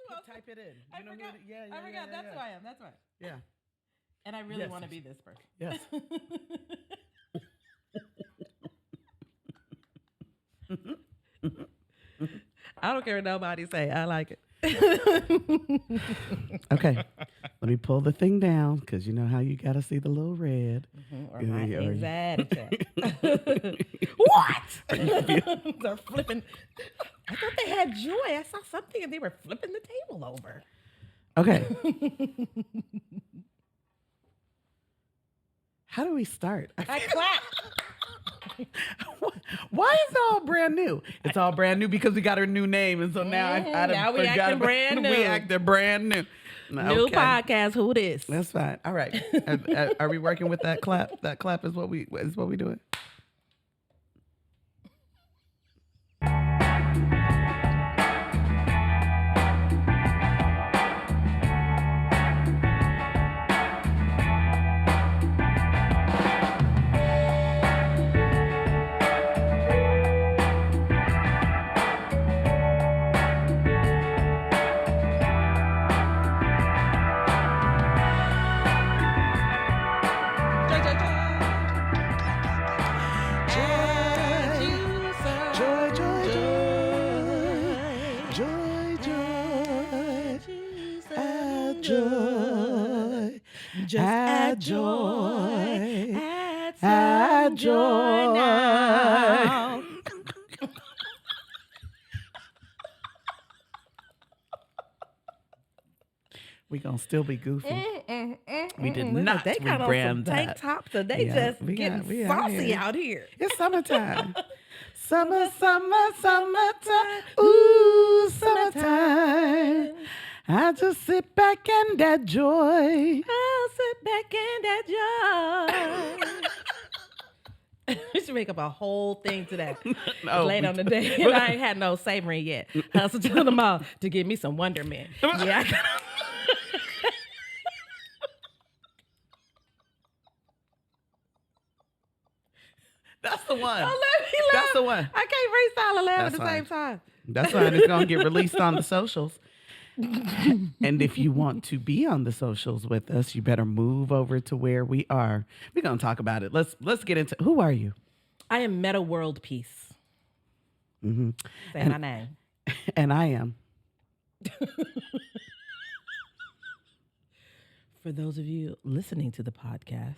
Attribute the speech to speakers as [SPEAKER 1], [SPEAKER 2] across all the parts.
[SPEAKER 1] Who else?
[SPEAKER 2] Type it in.
[SPEAKER 1] I
[SPEAKER 2] You know
[SPEAKER 1] forgot.
[SPEAKER 2] yeah,
[SPEAKER 1] I forgot. That's who I am. That's right.
[SPEAKER 2] Yeah.
[SPEAKER 1] And I really
[SPEAKER 2] Yes,
[SPEAKER 1] want to
[SPEAKER 2] yes.
[SPEAKER 1] be this person.
[SPEAKER 2] Yes.
[SPEAKER 1] I don't care what nobody say. I like it.
[SPEAKER 2] Okay. Let me pull the thing down because you know how you got to see the little red.
[SPEAKER 1] Or my anxiety check.
[SPEAKER 2] Or you feel-
[SPEAKER 1] They're flipping. I thought they had joy. I saw something and they were flipping the table over.
[SPEAKER 2] Okay. How do we start?
[SPEAKER 1] I clap.
[SPEAKER 2] Why is it all brand new? It's all brand new because we got our new name, and so now
[SPEAKER 1] now we acting brand new.
[SPEAKER 2] We acting brand new.
[SPEAKER 1] New podcast. Who this?
[SPEAKER 2] That's fine. All right. Are we working with that clap? That clap is what we doing.
[SPEAKER 1] Just add joy. Add joy now.
[SPEAKER 2] We gonna still be goofy. We did
[SPEAKER 1] Look,
[SPEAKER 2] not
[SPEAKER 1] they got on some
[SPEAKER 2] rebrand
[SPEAKER 1] tank
[SPEAKER 2] that.
[SPEAKER 1] tops and they
[SPEAKER 2] Yeah,
[SPEAKER 1] just
[SPEAKER 2] we
[SPEAKER 1] getting
[SPEAKER 2] out
[SPEAKER 1] saucy
[SPEAKER 2] here.
[SPEAKER 1] out here.
[SPEAKER 2] It's summertime. Summertime. Ooh, summertime. I just sit back and add joy.
[SPEAKER 1] I'll sit back and add joy. We should make up a whole thing to that. It's late on the day, and I ain't had no savoring yet. Hustle to them all to give me some Wonderment. Yeah, I got.
[SPEAKER 2] That's the one.
[SPEAKER 1] Don't let me laugh.
[SPEAKER 2] That's the one.
[SPEAKER 1] I can't freestyle and laugh at
[SPEAKER 2] That's
[SPEAKER 1] the same time.
[SPEAKER 2] That's fine. It's gonna get released on the socials. And if you want to be on the socials with us, you better move over to where we are. We're gonna talk about it. Let's get into who are you?
[SPEAKER 1] I am Meta World Peace.
[SPEAKER 2] Mm-hmm.
[SPEAKER 1] Say my name.
[SPEAKER 2] And I am.
[SPEAKER 1] For those of you listening to the podcast,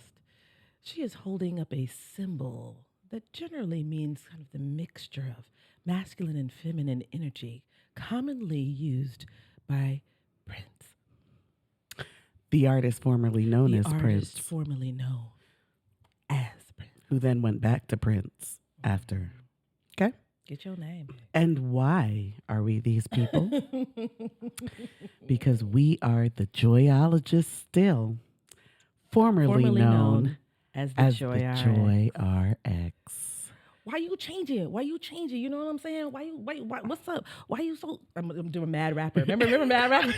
[SPEAKER 1] she is holding up a symbol that generally means kind of the mixture of masculine and feminine energy, commonly used by Prince.
[SPEAKER 2] The artist formerly known as Prince.
[SPEAKER 1] Formerly known as Prince.
[SPEAKER 2] Who then went back to Prince after. Okay.
[SPEAKER 1] Get your name.
[SPEAKER 2] And why are we these people? Because we are the Joyologists still, formerly known
[SPEAKER 1] as the Joy
[SPEAKER 2] RX.
[SPEAKER 1] Why you changing it? Why you changing? You know what I'm saying? Why? What's up? Why you so? I'm doing Mad Rapper. Remember Mad Rapper?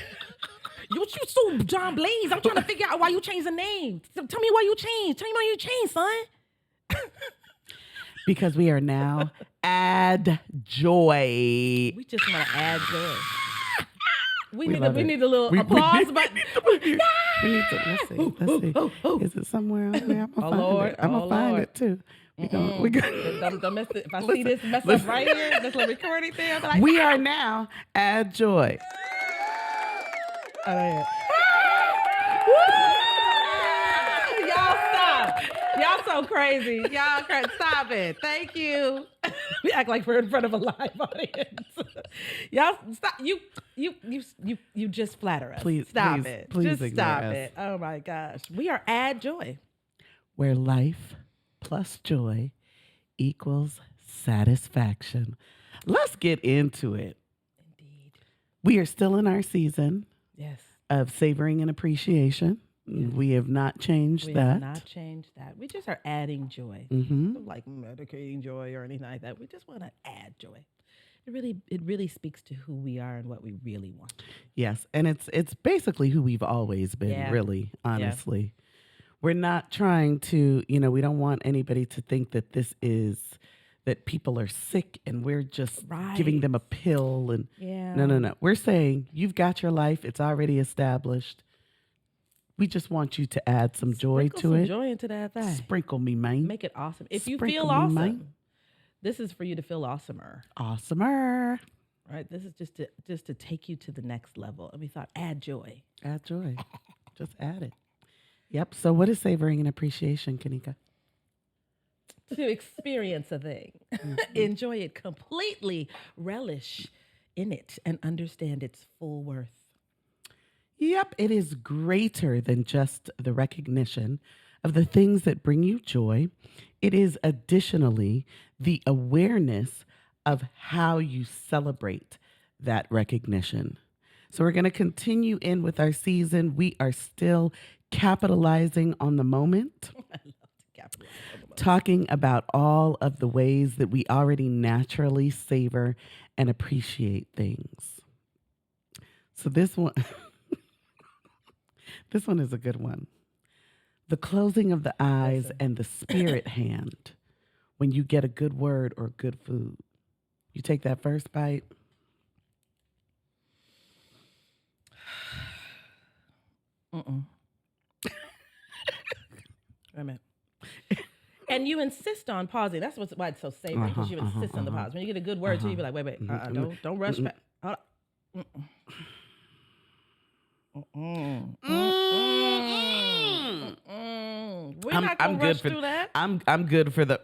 [SPEAKER 1] You so John Blaze. I'm trying to figure out why you changed the name. Tell me why you changed. Tell me why you changed, son.
[SPEAKER 2] Because we are now addJOY.
[SPEAKER 1] We just want to add joy. We need a little
[SPEAKER 2] We
[SPEAKER 1] applause
[SPEAKER 2] need-
[SPEAKER 1] button.
[SPEAKER 2] We need to, let's see. Is it somewhere on there? I'm going to find it too. We
[SPEAKER 1] Don't mess it. If I see this mess up right here, this little recording thing, I'll be like,
[SPEAKER 2] we are now addJOY.
[SPEAKER 1] oh, yeah. Y'all stop. Y'all so crazy. Y'all crazy. Stop it. Thank you. We act like we're in front of a live audience. Y'all stop. You just flatter us.
[SPEAKER 2] Please
[SPEAKER 1] stop it.
[SPEAKER 2] Please
[SPEAKER 1] just
[SPEAKER 2] ignore
[SPEAKER 1] stop
[SPEAKER 2] us.
[SPEAKER 1] it. Oh my gosh. We are addJOY.
[SPEAKER 2] Where life plus joy equals satisfaction. Let's get into it.
[SPEAKER 1] Indeed.
[SPEAKER 2] We are still in our season
[SPEAKER 1] Yes.
[SPEAKER 2] of savoring and appreciation.
[SPEAKER 1] Yes.
[SPEAKER 2] We have not changed
[SPEAKER 1] We
[SPEAKER 2] that.
[SPEAKER 1] have not changed that. We just are adding joy.
[SPEAKER 2] Mm-hmm.
[SPEAKER 1] Like medicating joy or anything like that. We just want to add joy. It really speaks to who we are and what we really want.
[SPEAKER 2] Yes, and it's basically who we've always been,
[SPEAKER 1] Yeah.
[SPEAKER 2] really, honestly. We're not trying to, we don't want anybody to think that this that people are sick and we're just giving
[SPEAKER 1] Right.
[SPEAKER 2] them a pill. And
[SPEAKER 1] Yeah.
[SPEAKER 2] no. We're saying you've got your life. It's already established. We just want you to add some joy
[SPEAKER 1] Sprinkle
[SPEAKER 2] to
[SPEAKER 1] some
[SPEAKER 2] it.
[SPEAKER 1] joy into that thing.
[SPEAKER 2] Sprinkle me, man.
[SPEAKER 1] Make it awesome. If you
[SPEAKER 2] Sprinkle
[SPEAKER 1] feel
[SPEAKER 2] me, man.
[SPEAKER 1] awesome, this is for you to feel awesomer.
[SPEAKER 2] Awesomer.
[SPEAKER 1] Right? This is just to take you to the next level. And we thought, add joy.
[SPEAKER 2] Add joy. Just add it. Yep. So what is savoring and appreciation, Kanika?
[SPEAKER 1] To experience a thing, enjoy it completely, relish in it, and understand its full worth.
[SPEAKER 2] Yep, it is greater than just the recognition of the things that bring you joy. It is additionally the awareness of how you celebrate that recognition. So we're going to continue in with our season. We are still capitalizing on the moment.
[SPEAKER 1] I love to capitalize on the moment.
[SPEAKER 2] Talking about all of the ways that we already naturally savor and appreciate things. So this one, this one is a good one. The closing of the eyes
[SPEAKER 1] Listen.
[SPEAKER 2] and the spirit hand when you get a good word or good food. You take that first bite.
[SPEAKER 1] Mm-mm. Wait a minute. And you insist on pausing. That's why it's so savory, because you insist on the pause. When you get a good word, too, you be like, wait, don't rush back. Hold on. We're not gonna rush through that.
[SPEAKER 2] I'm good for the.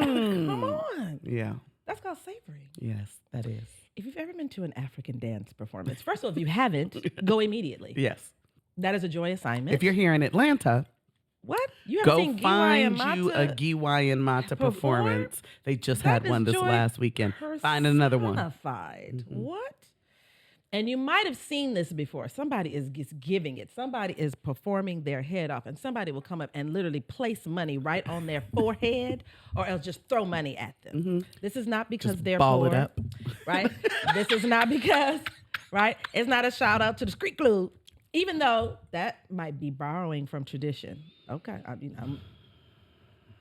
[SPEAKER 1] Come on.
[SPEAKER 2] Yeah.
[SPEAKER 1] That's called savory.
[SPEAKER 2] Yes, that is.
[SPEAKER 1] If you've ever been to an African dance performance, first of all, if you haven't, go immediately.
[SPEAKER 2] Yes.
[SPEAKER 1] That is a joy assignment.
[SPEAKER 2] If you're here in Atlanta,
[SPEAKER 1] what? You haven't
[SPEAKER 2] go
[SPEAKER 1] seen
[SPEAKER 2] find
[SPEAKER 1] Giwa and
[SPEAKER 2] you a
[SPEAKER 1] Mata
[SPEAKER 2] Giwa and Mata
[SPEAKER 1] perform?
[SPEAKER 2] performance. They just
[SPEAKER 1] That
[SPEAKER 2] had
[SPEAKER 1] is
[SPEAKER 2] one this
[SPEAKER 1] joy
[SPEAKER 2] last weekend. Find another one.
[SPEAKER 1] personified. What? And you might have seen this before. Somebody is giving it. Somebody is performing their head off, and somebody will come up and literally place money right on their forehead, or else just throw money at them. This is not because
[SPEAKER 2] Just
[SPEAKER 1] they're
[SPEAKER 2] ball
[SPEAKER 1] poor,
[SPEAKER 2] it up.
[SPEAKER 1] right? This is not because, right? It's not a shout out to the street club, even though that might be borrowing from tradition. Okay,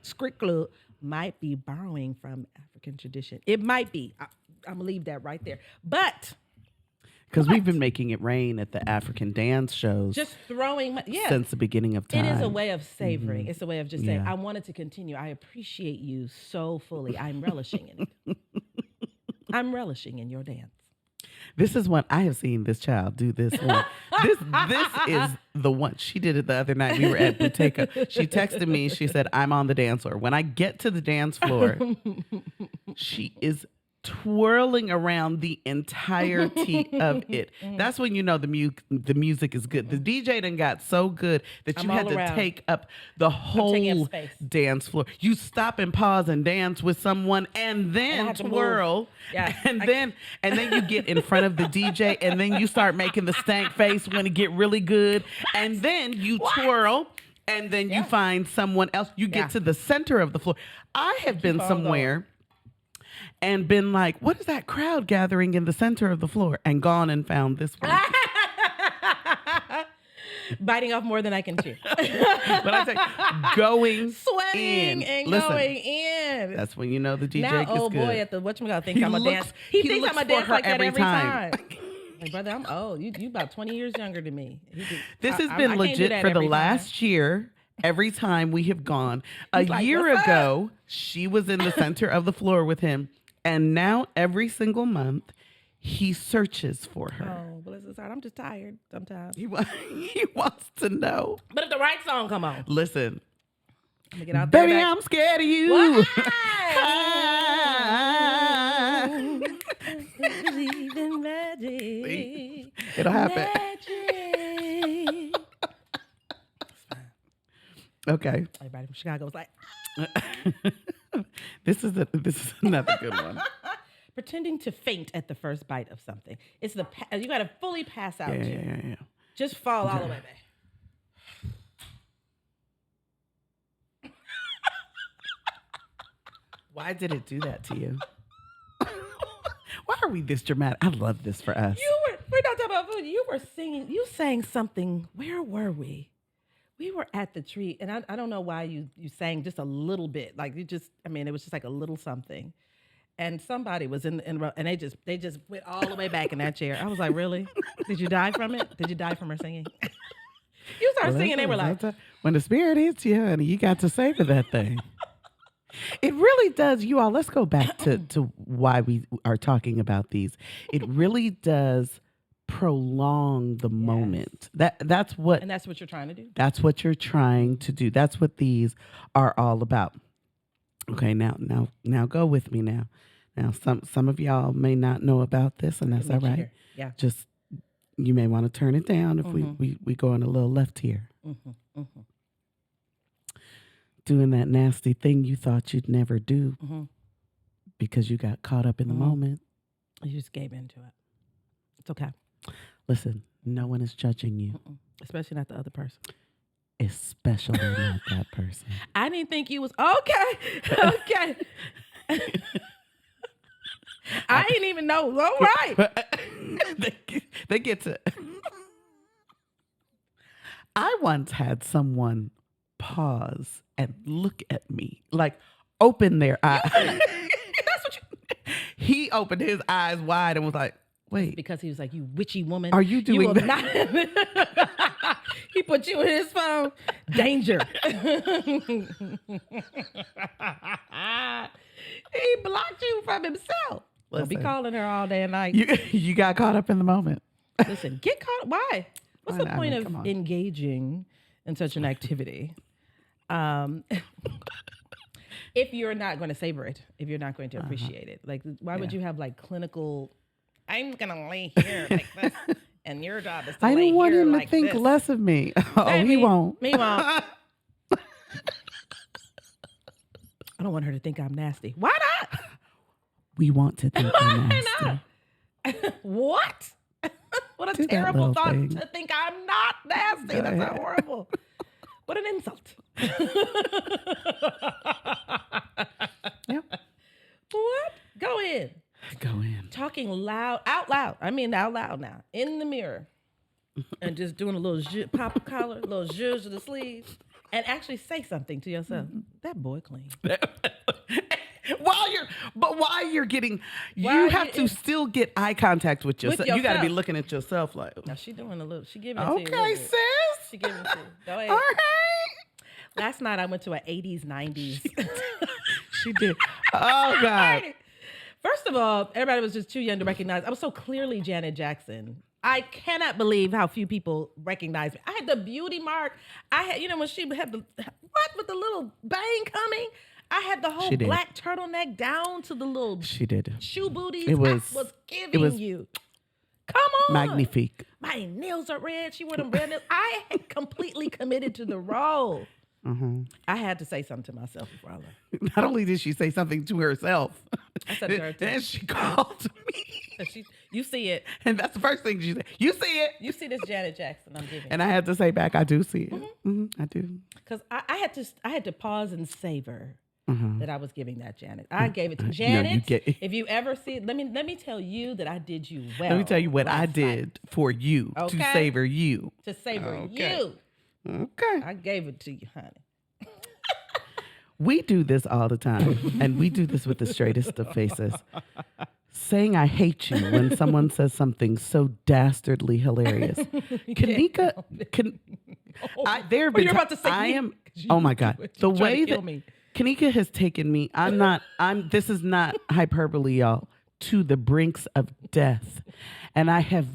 [SPEAKER 1] street club might be borrowing from African tradition. It might be. I'm gonna leave that right there, but.
[SPEAKER 2] Because we've been making it rain at the African dance shows
[SPEAKER 1] Just throwing money. Yeah.
[SPEAKER 2] since the beginning of time.
[SPEAKER 1] It is a way of savoring. It's a way of just saying,
[SPEAKER 2] Yeah.
[SPEAKER 1] I wanted to continue. I appreciate you so fully. I'm relishing in it. I'm relishing in your dance.
[SPEAKER 2] This is one I have seen this child do this one. This is the one. She did it the other night. We were at Bouteca. She texted me. She said, I'm on the dance floor. When I get to the dance floor, she is twirling around the entirety of it. That's when you know the music is good. The DJ done got so good that you
[SPEAKER 1] I'm
[SPEAKER 2] had
[SPEAKER 1] all
[SPEAKER 2] to
[SPEAKER 1] around.
[SPEAKER 2] take up the
[SPEAKER 1] taking
[SPEAKER 2] whole
[SPEAKER 1] up space.
[SPEAKER 2] dance floor. You stop and pause and dance with someone and then
[SPEAKER 1] have to move.
[SPEAKER 2] twirl.
[SPEAKER 1] Yeah,
[SPEAKER 2] And then you get in front of the DJ and then you start making the stank face when it get really good. And then you twirl. And then you find someone else. You get
[SPEAKER 1] Yeah.
[SPEAKER 2] to the center of the floor. I have been
[SPEAKER 1] on
[SPEAKER 2] somewhere and been like, what is that crowd gathering in the center of the floor? And gone and found this one.
[SPEAKER 1] Biting off more than I can chew.
[SPEAKER 2] But I say, going
[SPEAKER 1] Sweating
[SPEAKER 2] in.
[SPEAKER 1] and
[SPEAKER 2] Listen,
[SPEAKER 1] going in.
[SPEAKER 2] that's when you know the DJ
[SPEAKER 1] Now,
[SPEAKER 2] is
[SPEAKER 1] old
[SPEAKER 2] good.
[SPEAKER 1] boy at the whatchamacallit thinks
[SPEAKER 2] He
[SPEAKER 1] I'm a
[SPEAKER 2] looks-
[SPEAKER 1] dance. He thinks
[SPEAKER 2] looks
[SPEAKER 1] I'm a
[SPEAKER 2] for
[SPEAKER 1] dance
[SPEAKER 2] her
[SPEAKER 1] like that
[SPEAKER 2] every
[SPEAKER 1] every
[SPEAKER 2] time.
[SPEAKER 1] time. Like, brother, I'm old. You about 20 years younger than me.
[SPEAKER 2] This has
[SPEAKER 1] I
[SPEAKER 2] been
[SPEAKER 1] can't do
[SPEAKER 2] legit
[SPEAKER 1] that
[SPEAKER 2] for the
[SPEAKER 1] every time.
[SPEAKER 2] last year. Every time we have gone. A
[SPEAKER 1] He's like,
[SPEAKER 2] year
[SPEAKER 1] "What's up?"
[SPEAKER 2] ago, she was in the center of the floor with him. And now every single month, he searches for her.
[SPEAKER 1] Oh, bless his heart. I'm just tired sometimes.
[SPEAKER 2] He wants to know.
[SPEAKER 1] But if the right song come on,
[SPEAKER 2] Listen,
[SPEAKER 1] I'm gonna get out there.
[SPEAKER 2] baby,
[SPEAKER 1] back.
[SPEAKER 2] I'm scared of you.
[SPEAKER 1] Believe in magic.
[SPEAKER 2] It'll happen.
[SPEAKER 1] Magic.
[SPEAKER 2] Okay.
[SPEAKER 1] Everybody from Chicago was like,
[SPEAKER 2] This is another good one.
[SPEAKER 1] pretending to faint at the first bite of something. It's you gotta fully pass out. Jim.
[SPEAKER 2] Yeah.
[SPEAKER 1] Just fall all the way back.
[SPEAKER 2] Why did it do that to you? Why are we this dramatic? I love this for us.
[SPEAKER 1] We're not talking about food. You were singing, you sang something. Where were we? We were at the tree, and I don't know why you sang just a little bit. Like you just, I mean, it was just like a little something. And somebody was and they just went all the way back in that chair. I was like, really? Did you die from it? Did you die from her singing? You started singing, they were like,
[SPEAKER 2] when the spirit hits you, honey, you got to savor that thing. It really does, you all. Let's go back to why we are talking about these. It really does prolong the moment. That's what
[SPEAKER 1] and that's what you're trying to do.
[SPEAKER 2] That's what you're trying to do. That's what these are all about. Okay, now go with me now. Now some of y'all may not know about this, and that's all right.
[SPEAKER 1] Yeah.
[SPEAKER 2] Just you may want to turn it down if we go on a little left here. Doing that nasty thing you thought you'd never do because you got caught up in the moment.
[SPEAKER 1] You just gave into it. It's okay.
[SPEAKER 2] Listen, no one is judging you.
[SPEAKER 1] Especially not the other person.
[SPEAKER 2] Especially not that person.
[SPEAKER 1] I didn't think you was okay. Okay. I didn't even know. All right.
[SPEAKER 2] They get to. I once had someone pause and look at me, like open their eyes.
[SPEAKER 1] That's what you.
[SPEAKER 2] He opened his eyes wide and was like, wait.
[SPEAKER 1] Because he was like, you witchy woman.
[SPEAKER 2] Are you doing that?
[SPEAKER 1] Not. He put you in his phone. Danger. He blocked you from himself. Don't be calling her all day and night.
[SPEAKER 2] You got caught up in the moment.
[SPEAKER 1] Listen, get caught. Why? What's the point of engaging in such an activity? If you're not going to savor it, if you're not going to appreciate it, like why would you have like clinical? I'm gonna lay here like this, and your job is to
[SPEAKER 2] I
[SPEAKER 1] lay
[SPEAKER 2] don't want
[SPEAKER 1] here
[SPEAKER 2] him
[SPEAKER 1] like
[SPEAKER 2] to think
[SPEAKER 1] this.
[SPEAKER 2] less of me. Oh,
[SPEAKER 1] Hey,
[SPEAKER 2] he won't.
[SPEAKER 1] Me won't. I don't want her to think I'm nasty. Why not?
[SPEAKER 2] We want to think we're nasty.
[SPEAKER 1] What? What a terrible thought to think I'm not nasty. That's horrible. What an insult.
[SPEAKER 2] Yep.
[SPEAKER 1] What? Go in.
[SPEAKER 2] Go in.
[SPEAKER 1] Talking out loud. I mean out loud now. In the mirror. And just doing a little pop collar, a little zhuzh to the sleeves. And actually say something to yourself. That boy clean.
[SPEAKER 2] While you're getting, you have to still get eye contact with yourself. You got to be looking at yourself like.
[SPEAKER 1] Now she doing a little. She giving it to you.
[SPEAKER 2] Okay, sis.
[SPEAKER 1] She giving it to you. Go ahead.
[SPEAKER 2] All right.
[SPEAKER 1] Last night I went to an 80s, 90s.
[SPEAKER 2] She did. Oh God.
[SPEAKER 1] First of all, everybody was just too young to recognize. I was so clearly Janet Jackson. I cannot believe how few people recognize me. I had the beauty mark. I had, when she had with the little bang coming. I had the whole black turtleneck down to the little shoe booties. I was giving you. Come on.
[SPEAKER 2] Magnifique.
[SPEAKER 1] My nails are red. She wore them red nails. I had completely committed to the role. I had to say something to myself before I left.
[SPEAKER 2] Not only did she say something to herself,
[SPEAKER 1] I said to her too.
[SPEAKER 2] Then she called me.
[SPEAKER 1] You see it.
[SPEAKER 2] And that's the first thing she said. You see it.
[SPEAKER 1] You see this Janet Jackson I'm giving.
[SPEAKER 2] And I had to say back, I do see it. I do.
[SPEAKER 1] Because I had to pause and savor that I was giving that Janet. I gave it to Janet. If you ever see it, let me tell you that I did you well.
[SPEAKER 2] Let me tell you what I did for you to savor you.
[SPEAKER 1] To savor you.
[SPEAKER 2] Okay.
[SPEAKER 1] I gave it to you, honey.
[SPEAKER 2] We do this all the time, and we do this with the straightest of faces. Saying I hate you when someone says something so dastardly hilarious. Kanika,
[SPEAKER 1] you're about to say
[SPEAKER 2] oh my God. The way that Kanika has taken me, this is not hyperbole, y'all, to the brinks of death. And I have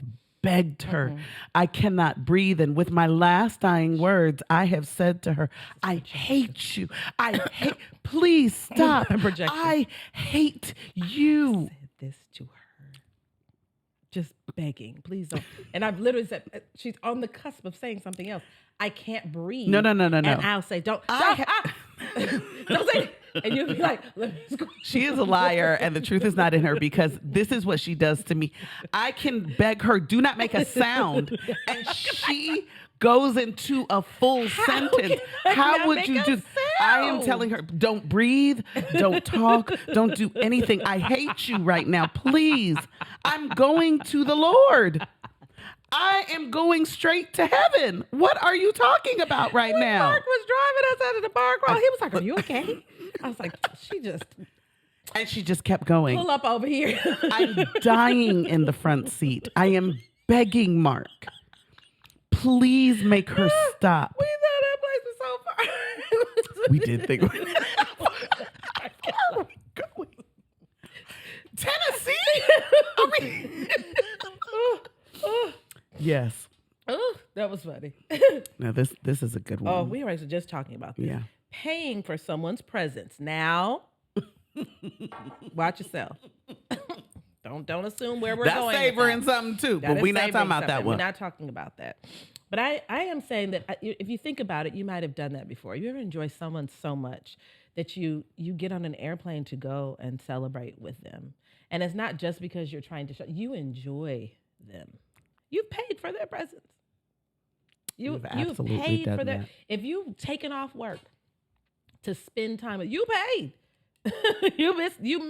[SPEAKER 2] begged her. I cannot breathe. And with my last dying words, I have said to her, I hate you. Please stop. I hate you.
[SPEAKER 1] I said this to her. Just begging, please don't. And I've literally said, she's on the cusp of saying something else. I can't breathe.
[SPEAKER 2] No.
[SPEAKER 1] And I'll say, don't say it. And you'll be like, let me go.
[SPEAKER 2] She is a liar, and the truth is not in her, because this is what she does to me. I can beg her, do not make a sound, and she goes into a full sentence. How would you do? I am telling her, don't breathe, don't talk, don't do anything. I hate you right now. Please. I'm going to the Lord. I am going straight to heaven. What are you talking about right now?
[SPEAKER 1] Mark was driving us out of the bar crawl. He was like, "Are you okay?" I was like, "She just
[SPEAKER 2] And she just kept going.
[SPEAKER 1] pull up over here."
[SPEAKER 2] I'm dying in the front seat. I am begging Mark, please make her stop.
[SPEAKER 1] We thought that place was so far.
[SPEAKER 2] We did think. Where are we going? Tennessee? Yes.
[SPEAKER 1] Oh, that was funny.
[SPEAKER 2] Now this is a good one.
[SPEAKER 1] Oh, we were actually just talking about this.
[SPEAKER 2] Yeah.
[SPEAKER 1] Paying for someone's presence. Now, watch yourself. Don't assume where we're
[SPEAKER 2] That's
[SPEAKER 1] going.
[SPEAKER 2] savoring something too, but we're not talking about that one.
[SPEAKER 1] We're not talking about that. But I am saying that if you think about it, you might have done that before. You ever enjoy someone so much that you get on an airplane to go and celebrate with them. And it's not just because you're trying to show, you enjoy them. You've paid for their presence. You've
[SPEAKER 2] absolutely
[SPEAKER 1] paid
[SPEAKER 2] done
[SPEAKER 1] for their,
[SPEAKER 2] that.
[SPEAKER 1] if you've taken off work to spend time with, you paid. you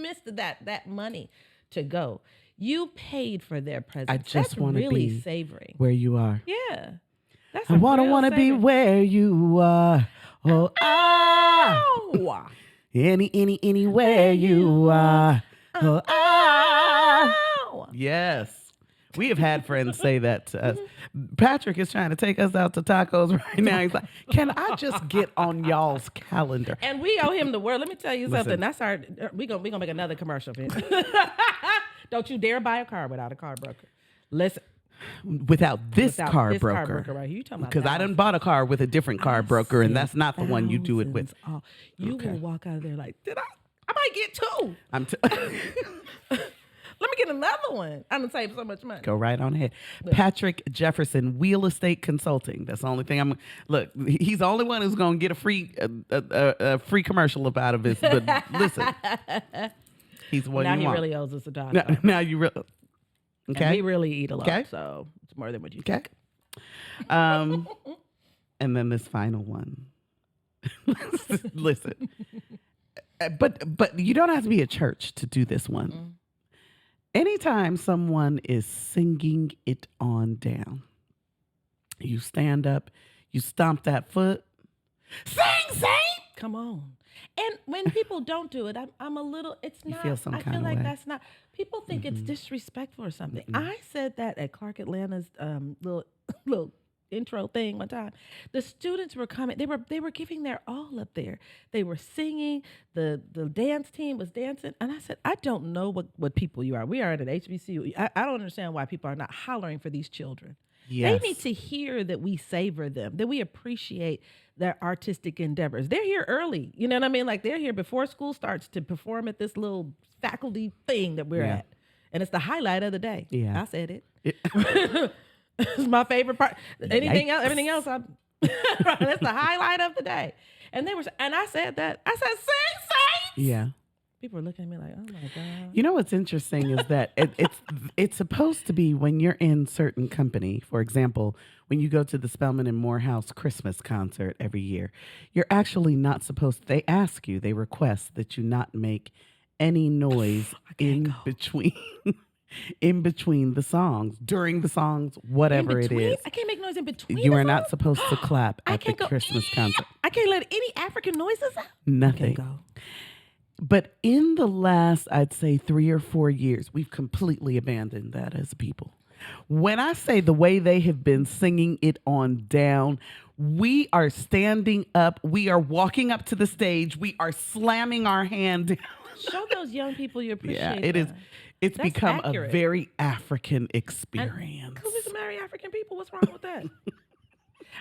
[SPEAKER 1] missed that money to go. You paid for their presence.
[SPEAKER 2] I just
[SPEAKER 1] That's
[SPEAKER 2] want to
[SPEAKER 1] really
[SPEAKER 2] be
[SPEAKER 1] savoring.
[SPEAKER 2] where you are.
[SPEAKER 1] Yeah. That's
[SPEAKER 2] I want to be
[SPEAKER 1] savoring.
[SPEAKER 2] where you are. Oh,
[SPEAKER 1] Ow!
[SPEAKER 2] anywhere you are. Oh,
[SPEAKER 1] Ow!
[SPEAKER 2] Yes. We have had friends say that to us. Patrick is trying to take us out to tacos right now. He's like, can I just get on y'all's calendar?
[SPEAKER 1] And we owe him the word. Let me tell you something.
[SPEAKER 2] Listen.
[SPEAKER 1] That's our. We gonna make another commercial for him. Don't you dare buy a car without a car broker. Listen,
[SPEAKER 2] Without this car
[SPEAKER 1] this
[SPEAKER 2] broker.
[SPEAKER 1] car broker right here. You talking about
[SPEAKER 2] Because I done bought a car with a different car broker, and that's not the one you do it with.
[SPEAKER 1] You
[SPEAKER 2] Okay.
[SPEAKER 1] will walk out of there like, did I? I might get two.
[SPEAKER 2] I'm
[SPEAKER 1] Let me get another one. I'm gonna save so much money.
[SPEAKER 2] Go right on ahead. Patrick Jefferson, Real Estate Consulting. That's the only thing look, he's the only one who's going to get a free commercial about of this. But listen, he's what
[SPEAKER 1] Now
[SPEAKER 2] you
[SPEAKER 1] he
[SPEAKER 2] want.
[SPEAKER 1] really owes us a dollar.
[SPEAKER 2] Now you really,
[SPEAKER 1] And
[SPEAKER 2] okay.
[SPEAKER 1] we really eat a lot,
[SPEAKER 2] Okay.
[SPEAKER 1] so it's more than what you
[SPEAKER 2] Okay.
[SPEAKER 1] think.
[SPEAKER 2] And then this final one. Listen. But you don't have to be a church to do this one.
[SPEAKER 1] Mm.
[SPEAKER 2] Anytime someone is singing it on down, you stand up, you stomp that foot, sing.
[SPEAKER 1] Come on. And when people don't do it, I'm a little, it's
[SPEAKER 2] You
[SPEAKER 1] not,
[SPEAKER 2] feel some
[SPEAKER 1] I
[SPEAKER 2] kind
[SPEAKER 1] feel
[SPEAKER 2] of
[SPEAKER 1] like
[SPEAKER 2] way.
[SPEAKER 1] that's not, people think it's disrespectful or something. I said that at Clark Atlanta's little intro thing one time. The students were coming, they were giving their all up there. They were singing, the dance team was dancing, and I said, I don't know what people you are. We are at an HBCU. I don't understand why people are not hollering for these children.
[SPEAKER 2] Yes.
[SPEAKER 1] They need to hear that we savor them, that we appreciate their artistic endeavors. They're here early. You know what I mean? Like they're here before school starts to perform at this little faculty thing that we're at. And it's the highlight of the day.
[SPEAKER 2] Yeah.
[SPEAKER 1] I said it. It's my favorite part. Everything else, that's the highlight of the day. And I said that. I said, sing.
[SPEAKER 2] Yeah.
[SPEAKER 1] People are looking at me like, oh my God.
[SPEAKER 2] You know what's interesting is that it's supposed to be when you're in certain company. For example, when you go to the Spelman and Morehouse Christmas concert every year, you're actually not supposed. They ask you, they request that you not make any noise in between. In between the songs, during the songs, whatever it is.
[SPEAKER 1] I can't make noise in between.
[SPEAKER 2] You
[SPEAKER 1] the
[SPEAKER 2] are not
[SPEAKER 1] songs?
[SPEAKER 2] supposed to clap
[SPEAKER 1] I
[SPEAKER 2] at the
[SPEAKER 1] can't go,
[SPEAKER 2] Christmas concert.
[SPEAKER 1] I can't let any African noises out.
[SPEAKER 2] Nothing.
[SPEAKER 1] Can't go.
[SPEAKER 2] But in the last, I'd say 3 or 4 years, we've completely abandoned that as people. When I say the way they have been singing it on down, we are standing up. We are walking up to the stage. We are slamming our hand down.
[SPEAKER 1] Show those young people you appreciate.
[SPEAKER 2] Yeah, it is.
[SPEAKER 1] them.
[SPEAKER 2] It's
[SPEAKER 1] That's
[SPEAKER 2] become
[SPEAKER 1] accurate.
[SPEAKER 2] a very African experience.
[SPEAKER 1] Because we can marry African people. What's wrong with that?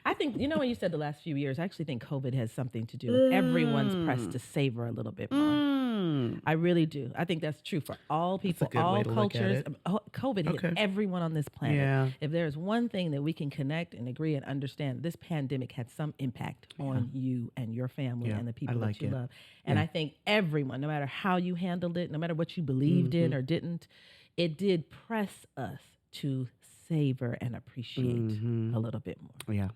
[SPEAKER 1] I think, when you said the last few years, I actually think COVID has something to do with everyone's press to savor a little bit more. I really do. I think that's true for all people,
[SPEAKER 2] good way
[SPEAKER 1] all
[SPEAKER 2] to look at
[SPEAKER 1] cultures.
[SPEAKER 2] it.
[SPEAKER 1] COVID hit
[SPEAKER 2] Okay.
[SPEAKER 1] everyone on this planet.
[SPEAKER 2] Yeah.
[SPEAKER 1] If there's one thing that we can connect and agree and understand, this pandemic had some impact on you and your family
[SPEAKER 2] Yeah,
[SPEAKER 1] and the people
[SPEAKER 2] I like
[SPEAKER 1] that you
[SPEAKER 2] it.
[SPEAKER 1] love. And I think everyone, no matter how you handled it, no matter what you believed in or didn't, it did press us to savor and appreciate a little bit more.
[SPEAKER 2] Yeah.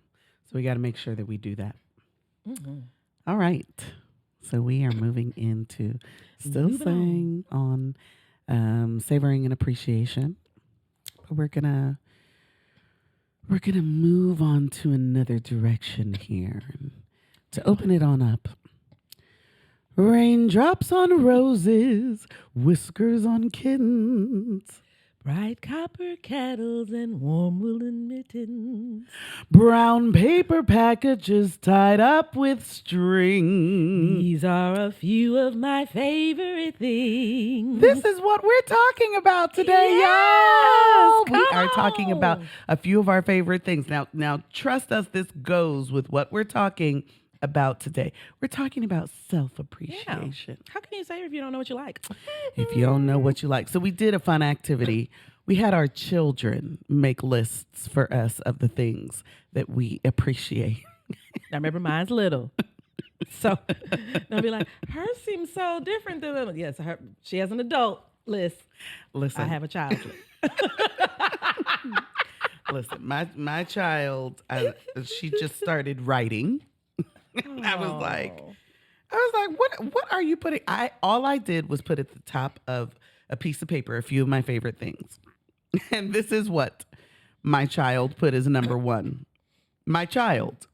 [SPEAKER 2] So we got to make sure that we do that.
[SPEAKER 1] Mm-hmm.
[SPEAKER 2] All right. So we are moving into still
[SPEAKER 1] Moving
[SPEAKER 2] saying on savoring and appreciation. But we're going to We're going to move on to another direction here. To open it on up. Raindrops on roses, whiskers on kittens.
[SPEAKER 1] Bright copper kettles and warm woolen mittens.
[SPEAKER 2] Brown paper packages tied up with string.
[SPEAKER 1] These are a few of my favorite things.
[SPEAKER 2] This is what we're talking about today,
[SPEAKER 1] Yes,
[SPEAKER 2] y'all. We
[SPEAKER 1] come
[SPEAKER 2] are talking about
[SPEAKER 1] on.
[SPEAKER 2] a few of our favorite things. Now, trust us, this goes with what we're talking about today. We're talking about self-appreciation.
[SPEAKER 1] How can you say if you don't know what you like?
[SPEAKER 2] If you don't know what you like. So we did a fun activity. We had our children make lists for us of the things that we appreciate.
[SPEAKER 1] I remember mine's little. So they'll be like, hers seems so different than little. Yes, she has an adult list.
[SPEAKER 2] Listen,
[SPEAKER 1] I have a child list.
[SPEAKER 2] listen. My child, she just started writing. I was like, what are you putting? All I did was put at the top of a piece of paper a few of my favorite things. And this is what my child put as number one. My child.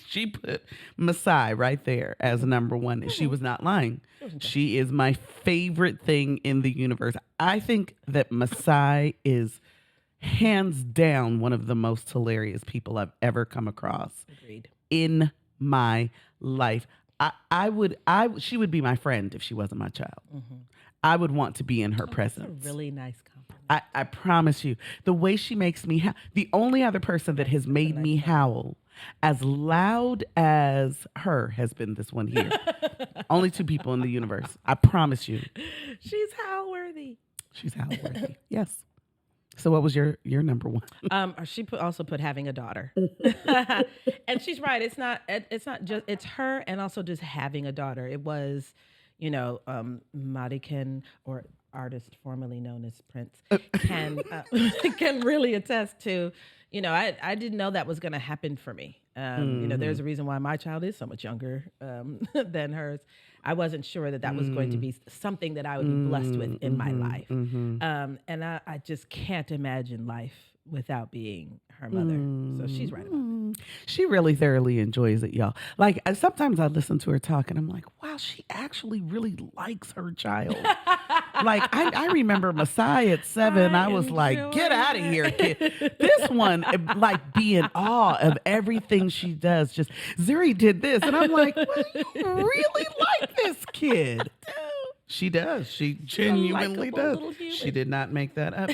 [SPEAKER 2] she put Masai right there as number one. And she was not lying. She is my favorite thing in the universe. I think that Masai is hands down one of the most hilarious people I've ever come across.
[SPEAKER 1] Agreed.
[SPEAKER 2] In my life. She would be my friend if she wasn't my child.
[SPEAKER 1] Mm-hmm.
[SPEAKER 2] I would want to be in her presence.
[SPEAKER 1] That's a really nice compliment.
[SPEAKER 2] I promise you, the way she makes me the only other person that has made me howl as loud as her has been this one here. Only two people in the universe. I promise you.
[SPEAKER 1] She's howl worthy.
[SPEAKER 2] She's howl worthy. Yes. So what was your number one?
[SPEAKER 1] She also put having a daughter, and she's right. It's not just it's her, and also just having a daughter. It was, Madikin, or artist formerly known as Prince, can really attest to. I didn't know that was going to happen for me. There's a reason why my child is so much younger than hers. I wasn't sure that was going to be something that I would be blessed with in my life. And I just can't imagine life without being her mother. So she's right about that.
[SPEAKER 2] She really thoroughly enjoys it, y'all. Like, sometimes I listen to her talk and I'm like, wow, she actually really likes her child. Like, I remember Masai at 7. I was like, get out of here, kid. This one, like, be in awe of everything she does. Just, Zuri did this. And I'm like, well, you really like this kid. She does. She genuinely does. She did not make that up.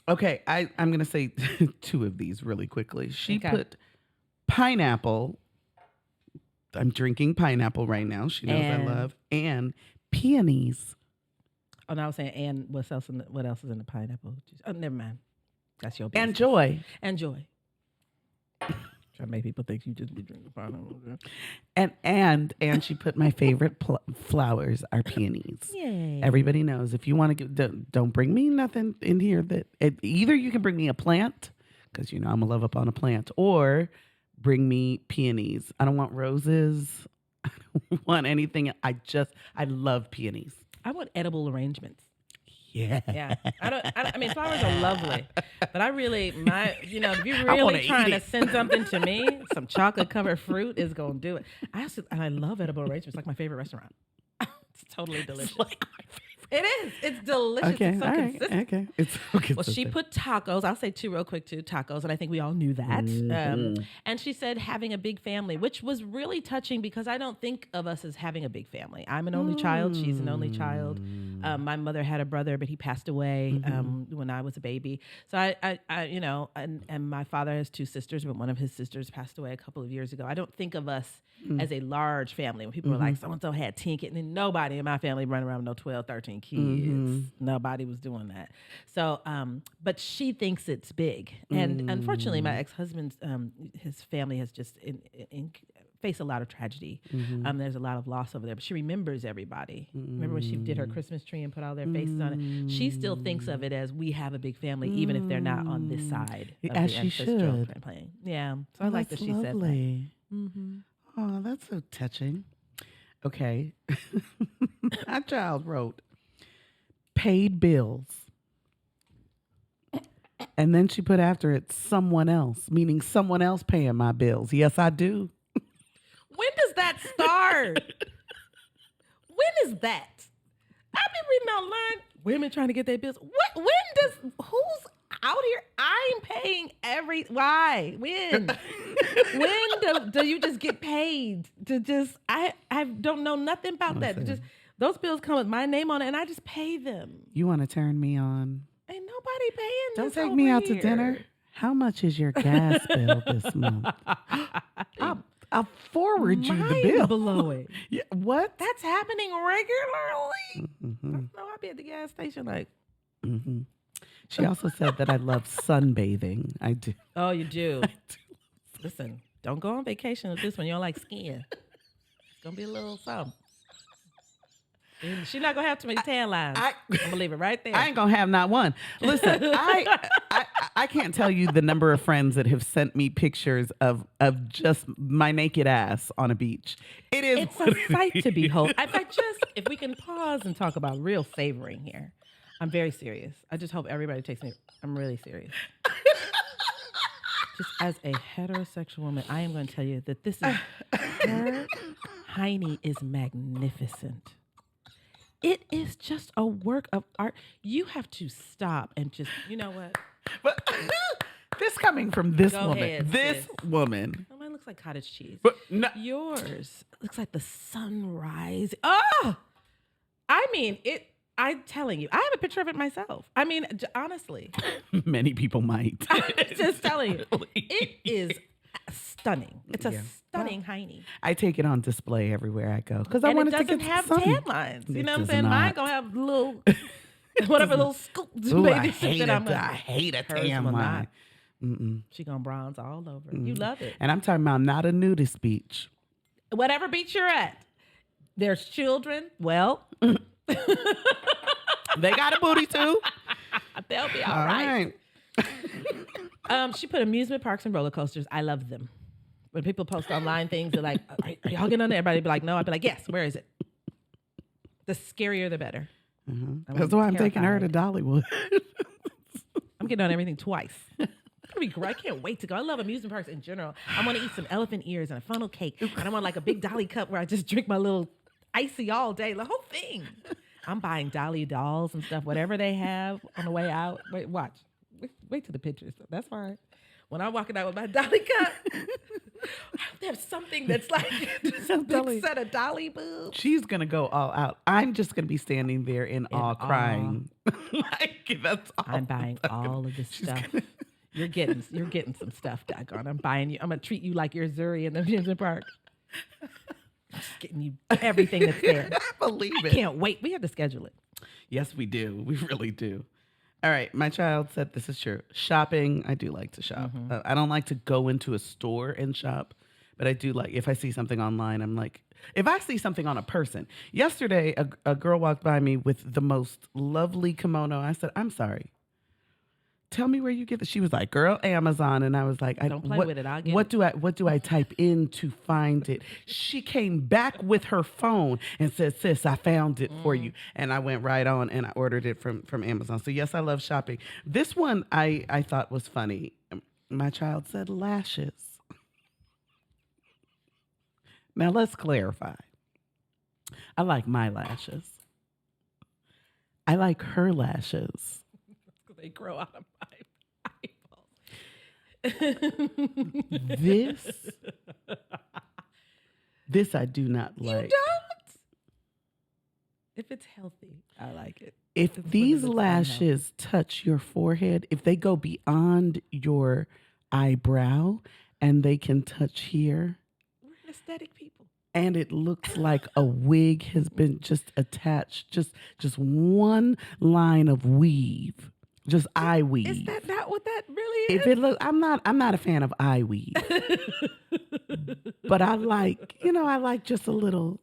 [SPEAKER 2] Okay, I'm going to say two of these really quickly. She put pineapple. I'm drinking pineapple right now. She knows I love. And peonies.
[SPEAKER 1] Oh, no, I was saying, and what else is in the pineapple juice? Oh, never mind. That's your business.
[SPEAKER 2] And joy.
[SPEAKER 1] And joy. Trying to make people think you just be drinking pineapple.
[SPEAKER 2] And she put my favorite flowers are peonies.
[SPEAKER 1] Yay.
[SPEAKER 2] Everybody knows if you want to don't bring me nothing in here that either you can bring me a plant because I'm a love up on a plant, or bring me peonies. I don't want roses. I don't want anything. I love peonies.
[SPEAKER 1] I want edible arrangements.
[SPEAKER 2] Yeah.
[SPEAKER 1] Yeah. I mean, flowers are lovely, but I really, if you're really trying to send something to me, some chocolate covered fruit is going to do it. I love edible arrangements. It's like my favorite restaurant. It's totally delicious.
[SPEAKER 2] It's like my favorite.
[SPEAKER 1] It is. It's delicious.
[SPEAKER 2] Okay.
[SPEAKER 1] It's so consistent.
[SPEAKER 2] Okay. It's so consistent.
[SPEAKER 1] Well, she put tacos. I'll say two real quick too. Tacos, and I think we all knew that. And she said having a big family, which was really touching because I don't think of us as having a big family. I'm an only child. She's an only child. My mother had a brother, but he passed away when I was a baby. So and my father has two sisters, but one of his sisters passed away a couple of years ago. I don't think of us as a large family. When people are like, so-and-so had 10 kids, and nobody in my family running around with no 12, 13 kids. Nobody was doing that. So, but she thinks it's big. And unfortunately, my ex-husband's, his family has just faced a lot of tragedy. There's a lot of loss over there, but she remembers everybody. Remember when she did her Christmas tree and put all their faces on it? She still thinks of it as we have a big family, even if they're not on this side of
[SPEAKER 2] as
[SPEAKER 1] the
[SPEAKER 2] she
[SPEAKER 1] ancestral
[SPEAKER 2] should.
[SPEAKER 1] plane. Yeah. So I like that she said that.
[SPEAKER 2] Oh, that's so touching. Okay. My child wrote paid bills. And then she put after it someone else, meaning someone else paying my bills. Yes, I do.
[SPEAKER 1] When does that start? When is that? I've been reading online. Women trying to get their bills. What? When does? Who's out here? I'm paying Why? When? Do you just get paid to just? I don't know nothing about that. Just those bills come with my name on it, and I just pay them.
[SPEAKER 2] You want to turn me on?
[SPEAKER 1] Ain't nobody paying.
[SPEAKER 2] Don't take me out to dinner. How much is your gas bill this month? I'll forward you the bill.
[SPEAKER 1] Blowing.
[SPEAKER 2] Yeah, what?
[SPEAKER 1] That's happening regularly.
[SPEAKER 2] Mm-hmm.
[SPEAKER 1] No, I'll be at the gas station like.
[SPEAKER 2] Mm-hmm. She also said that I love sunbathing. I do.
[SPEAKER 1] Oh, you do.
[SPEAKER 2] I do.
[SPEAKER 1] Listen, don't go on vacation with this one. You don't like skiing. It's gonna be a little something. She's not gonna have too many tan lines. I'm gonna leave it right there.
[SPEAKER 2] I ain't gonna have not one. Listen, I can't tell you the number of friends that have sent me pictures of just my naked ass on a beach. It's
[SPEAKER 1] a sight to behold. If we can pause and talk about real savoring here. I'm very serious. I just hope everybody takes me. I'm really serious. Just as a heterosexual woman, I am going to tell you that her hiney is magnificent. It is just a work of art. You have to stop and just, you know what?
[SPEAKER 2] But this coming from this
[SPEAKER 1] Go
[SPEAKER 2] woman.
[SPEAKER 1] ahead,
[SPEAKER 2] This
[SPEAKER 1] sis.
[SPEAKER 2] woman.
[SPEAKER 1] Oh, mine looks like cottage cheese.
[SPEAKER 2] But no.
[SPEAKER 1] Yours looks like the sunrise. Oh! I mean, I'm telling you, I have a picture of it myself. I mean, honestly.
[SPEAKER 2] Many people might.
[SPEAKER 1] I'm just telling you. It is stunning. It's a stunning hiney.
[SPEAKER 2] I take it on display everywhere I go because I want it to get
[SPEAKER 1] doesn't have
[SPEAKER 2] sun.
[SPEAKER 1] tan lines. You know what I'm saying?
[SPEAKER 2] Not.
[SPEAKER 1] Mine gonna have little, whatever little scoops.
[SPEAKER 2] Ooh,
[SPEAKER 1] Baby,
[SPEAKER 2] I hate
[SPEAKER 1] I
[SPEAKER 2] hate a
[SPEAKER 1] hers
[SPEAKER 2] tan
[SPEAKER 1] will
[SPEAKER 2] line.
[SPEAKER 1] not. She gonna bronze all over. You love it.
[SPEAKER 2] And I'm talking about not a nudist beach.
[SPEAKER 1] Whatever beach you're at, there's children. Well,
[SPEAKER 2] they got a booty too.
[SPEAKER 1] They'll be all right. She put amusement parks and roller coasters. I love them. When people post online things, they're like, are y'all getting on there? Everybody be like, no. I'd be like, yes, where is it? The scarier, the better.
[SPEAKER 2] Mm-hmm. That's why I'm taking her to Dollywood.
[SPEAKER 1] I'm getting on everything twice. It's gonna be great. I can't wait to go. I love amusement parks in general. I want to eat some elephant ears and a funnel cake. And I want like a big Dolly cup where I just drink my little icy all day. The whole thing. I'm buying Dolly dolls and stuff, whatever they have on the way out. Wait, watch. Wait till the pictures. That's fine. When I'm walking out with my Dolly cup, there's something that's like a big set of Dolly boobs.
[SPEAKER 2] She's gonna go all out. I'm just gonna be standing there in awe, crying. Like that's all.
[SPEAKER 1] I'm buying all of this stuff. You're getting some stuff, daggone. I'm buying you. I'm gonna treat you like you're Zuri in the amusement park. Just getting you everything that's there.
[SPEAKER 2] I believe it.
[SPEAKER 1] I can't wait. We have to schedule it.
[SPEAKER 2] Yes, we do. We really do. All right. My child said this is true. Shopping, I do like to shop.
[SPEAKER 1] Mm-hmm.
[SPEAKER 2] I don't like to go into a store and shop, but I do like, if I see something online, I'm like, if I see something on a person. Yesterday, a girl walked by me with the most lovely kimono. I said, I'm sorry. Tell me where you get it. She was like, girl, Amazon. And I was like,
[SPEAKER 1] don't play with it. I'll get
[SPEAKER 2] what do I type in to find it? She came back with her phone and said, sis, I found it for you. And I went right on and I ordered it from Amazon. So yes, I love shopping. This one I thought was funny. My child said lashes. Now let's clarify. I like my lashes. I like her lashes.
[SPEAKER 1] They grow out of my eyeballs. This I do not like. You don't? If it's healthy, I like it.
[SPEAKER 2] If these lashes touch your forehead, if they go beyond your eyebrow and they can touch here.
[SPEAKER 1] We're aesthetic people.
[SPEAKER 2] And it looks like a wig has been just attached, just one line of weave. Just eye weave.
[SPEAKER 1] Is that not what that really is?
[SPEAKER 2] If it look, I'm not a fan of eye weave, but I like just a little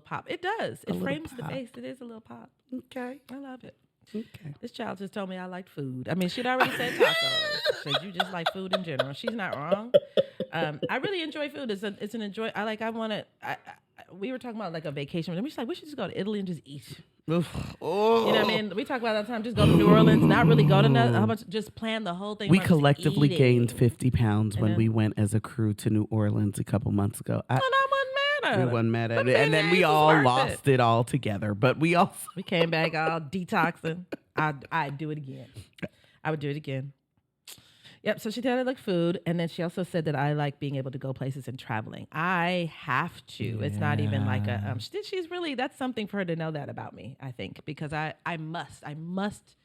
[SPEAKER 1] pop. It does. It frames the
[SPEAKER 2] pop.
[SPEAKER 1] face. It is a little pop.
[SPEAKER 2] Okay,
[SPEAKER 1] I love it.
[SPEAKER 2] okay.
[SPEAKER 1] This child just told me I liked food. I mean, she'd already said tacos. Said you just like food in general. She's not wrong. I really enjoy food. It's an enjoy. We were talking about like a vacation. And we're just like, we should just go to Italy and just eat.
[SPEAKER 2] Oof.
[SPEAKER 1] You know what I mean? We talk about that time. Just go to New Orleans, not really go to nothing. How much? Just plan the whole thing.
[SPEAKER 2] We
[SPEAKER 1] about just
[SPEAKER 2] collectively gained
[SPEAKER 1] eating.
[SPEAKER 2] 50 pounds when
[SPEAKER 1] know?
[SPEAKER 2] we went as a crew to New Orleans a couple months ago.
[SPEAKER 1] And I wasn't mad
[SPEAKER 2] We
[SPEAKER 1] at it.
[SPEAKER 2] wasn't mad at
[SPEAKER 1] Them
[SPEAKER 2] it. And then we
[SPEAKER 1] 10 days was
[SPEAKER 2] all
[SPEAKER 1] worth
[SPEAKER 2] lost it all together. But we also.
[SPEAKER 1] We came back all detoxing. I'd do it again. I would do it again. Yep. So she said I like food, and then she also said that I like being able to go places and traveling. I have to. It's not even like a. She's really. That's something for her to know that about me. I think because I must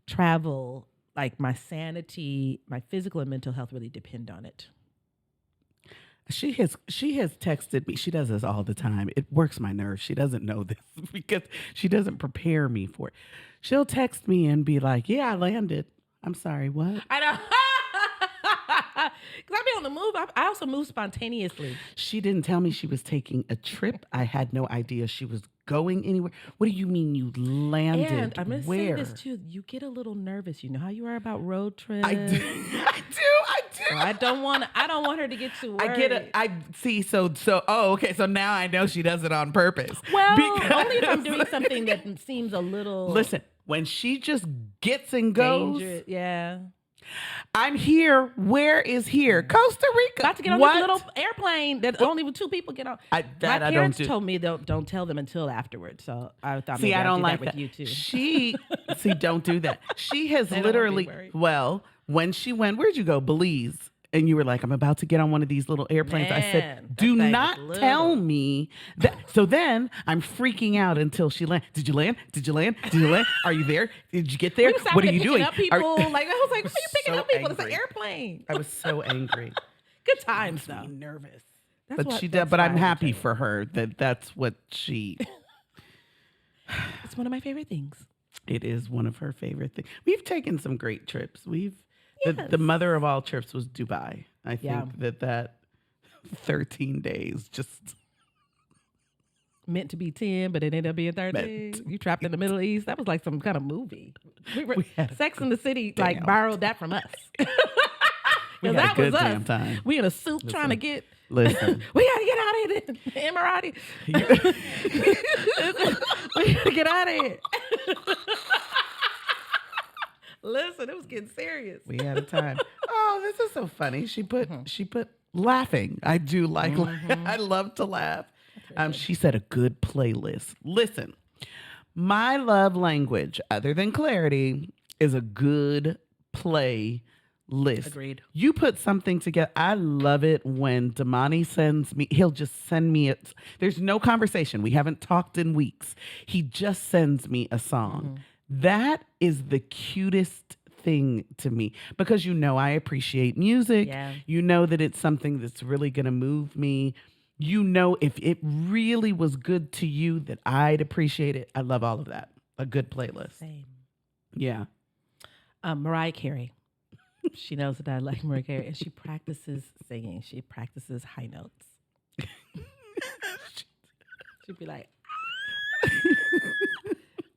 [SPEAKER 1] travel. Like my sanity, my physical and mental health really depend on it.
[SPEAKER 2] She has texted me. She does this all the time. It works my nerves. She doesn't know this because she doesn't prepare me for it. She'll text me and be like, "Yeah, I landed." I'm sorry, what?
[SPEAKER 1] I know. Because I be on the move. I also move spontaneously.
[SPEAKER 2] She didn't tell me she was taking a trip. I had no idea she was going anywhere. What do you mean you landed?
[SPEAKER 1] And I'm going to say
[SPEAKER 2] Where?
[SPEAKER 1] this too. You get a little nervous. You know how you are about road trips.
[SPEAKER 2] I do. I do.
[SPEAKER 1] So I don't want her to get too worried.
[SPEAKER 2] I get it. I see. So. Oh, okay. So now I know she does it on purpose.
[SPEAKER 1] Well, only if I'm doing something that seems a little.
[SPEAKER 2] Listen, when she just gets and goes.
[SPEAKER 1] Dangerous. Yeah.
[SPEAKER 2] I'm here. Where is here? Costa Rica.
[SPEAKER 1] About to get on this little airplane that only 2 people get on. My parents told me don't tell them until afterwards. So I thought maybe
[SPEAKER 2] I don't
[SPEAKER 1] do
[SPEAKER 2] like
[SPEAKER 1] that with you too.
[SPEAKER 2] Don't do that. She has
[SPEAKER 1] They don't wanna be
[SPEAKER 2] literally,
[SPEAKER 1] worried.
[SPEAKER 2] when she went, where'd you go? Belize. And you were like, I'm about to get on one of these little airplanes. I said, do not tell me that. So then I'm freaking out until she lands. Did you land? Did you land? Did you land? Are you there? Did you get there? What are you doing?
[SPEAKER 1] Up people. I was like, why are you picking up people?
[SPEAKER 2] Angry.
[SPEAKER 1] It's an airplane.
[SPEAKER 2] I was so angry.
[SPEAKER 1] Good times though.
[SPEAKER 2] Nervous.
[SPEAKER 1] That's
[SPEAKER 2] But she did. But I'm happy for her that's what she.
[SPEAKER 1] It's one of my favorite things.
[SPEAKER 2] It is one of her favorite things. We've taken some great trips.
[SPEAKER 1] Yes.
[SPEAKER 2] The mother of all trips was Dubai. I think that 13 days just
[SPEAKER 1] meant to be 10, but it ended up being 13. You trapped in the Middle East. That was like some kind of movie. We had Sex in the City borrowed that from us.
[SPEAKER 2] We had a good damn time.
[SPEAKER 1] We in a suit trying to get.
[SPEAKER 2] Listen,
[SPEAKER 1] we gotta get out of here. The Emirati. We gotta get out of here. Listen, it was getting serious.
[SPEAKER 2] We had a time. Oh, this is so funny. She put laughing. I do like. I love to laugh. She said a good playlist. Listen, my love language, other than clarity, is a good playlist.
[SPEAKER 1] Agreed.
[SPEAKER 2] You put something together. I love it when Damani sends me. He'll just send me it. There's no conversation. We haven't talked in weeks. He just sends me a song. That is the cutest thing to me because I appreciate music.
[SPEAKER 1] Yeah.
[SPEAKER 2] You know that it's something that's really going to move me. If it really was good to you that I'd appreciate it. I love all of that. A good playlist.
[SPEAKER 1] Same.
[SPEAKER 2] Yeah.
[SPEAKER 1] Mariah Carey. She knows that I like Mariah Carey and she practices singing. She practices high notes. She'd be like,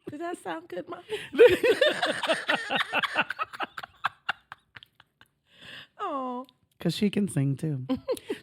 [SPEAKER 1] did that sound good, Mom? Oh.
[SPEAKER 2] Because she can sing too.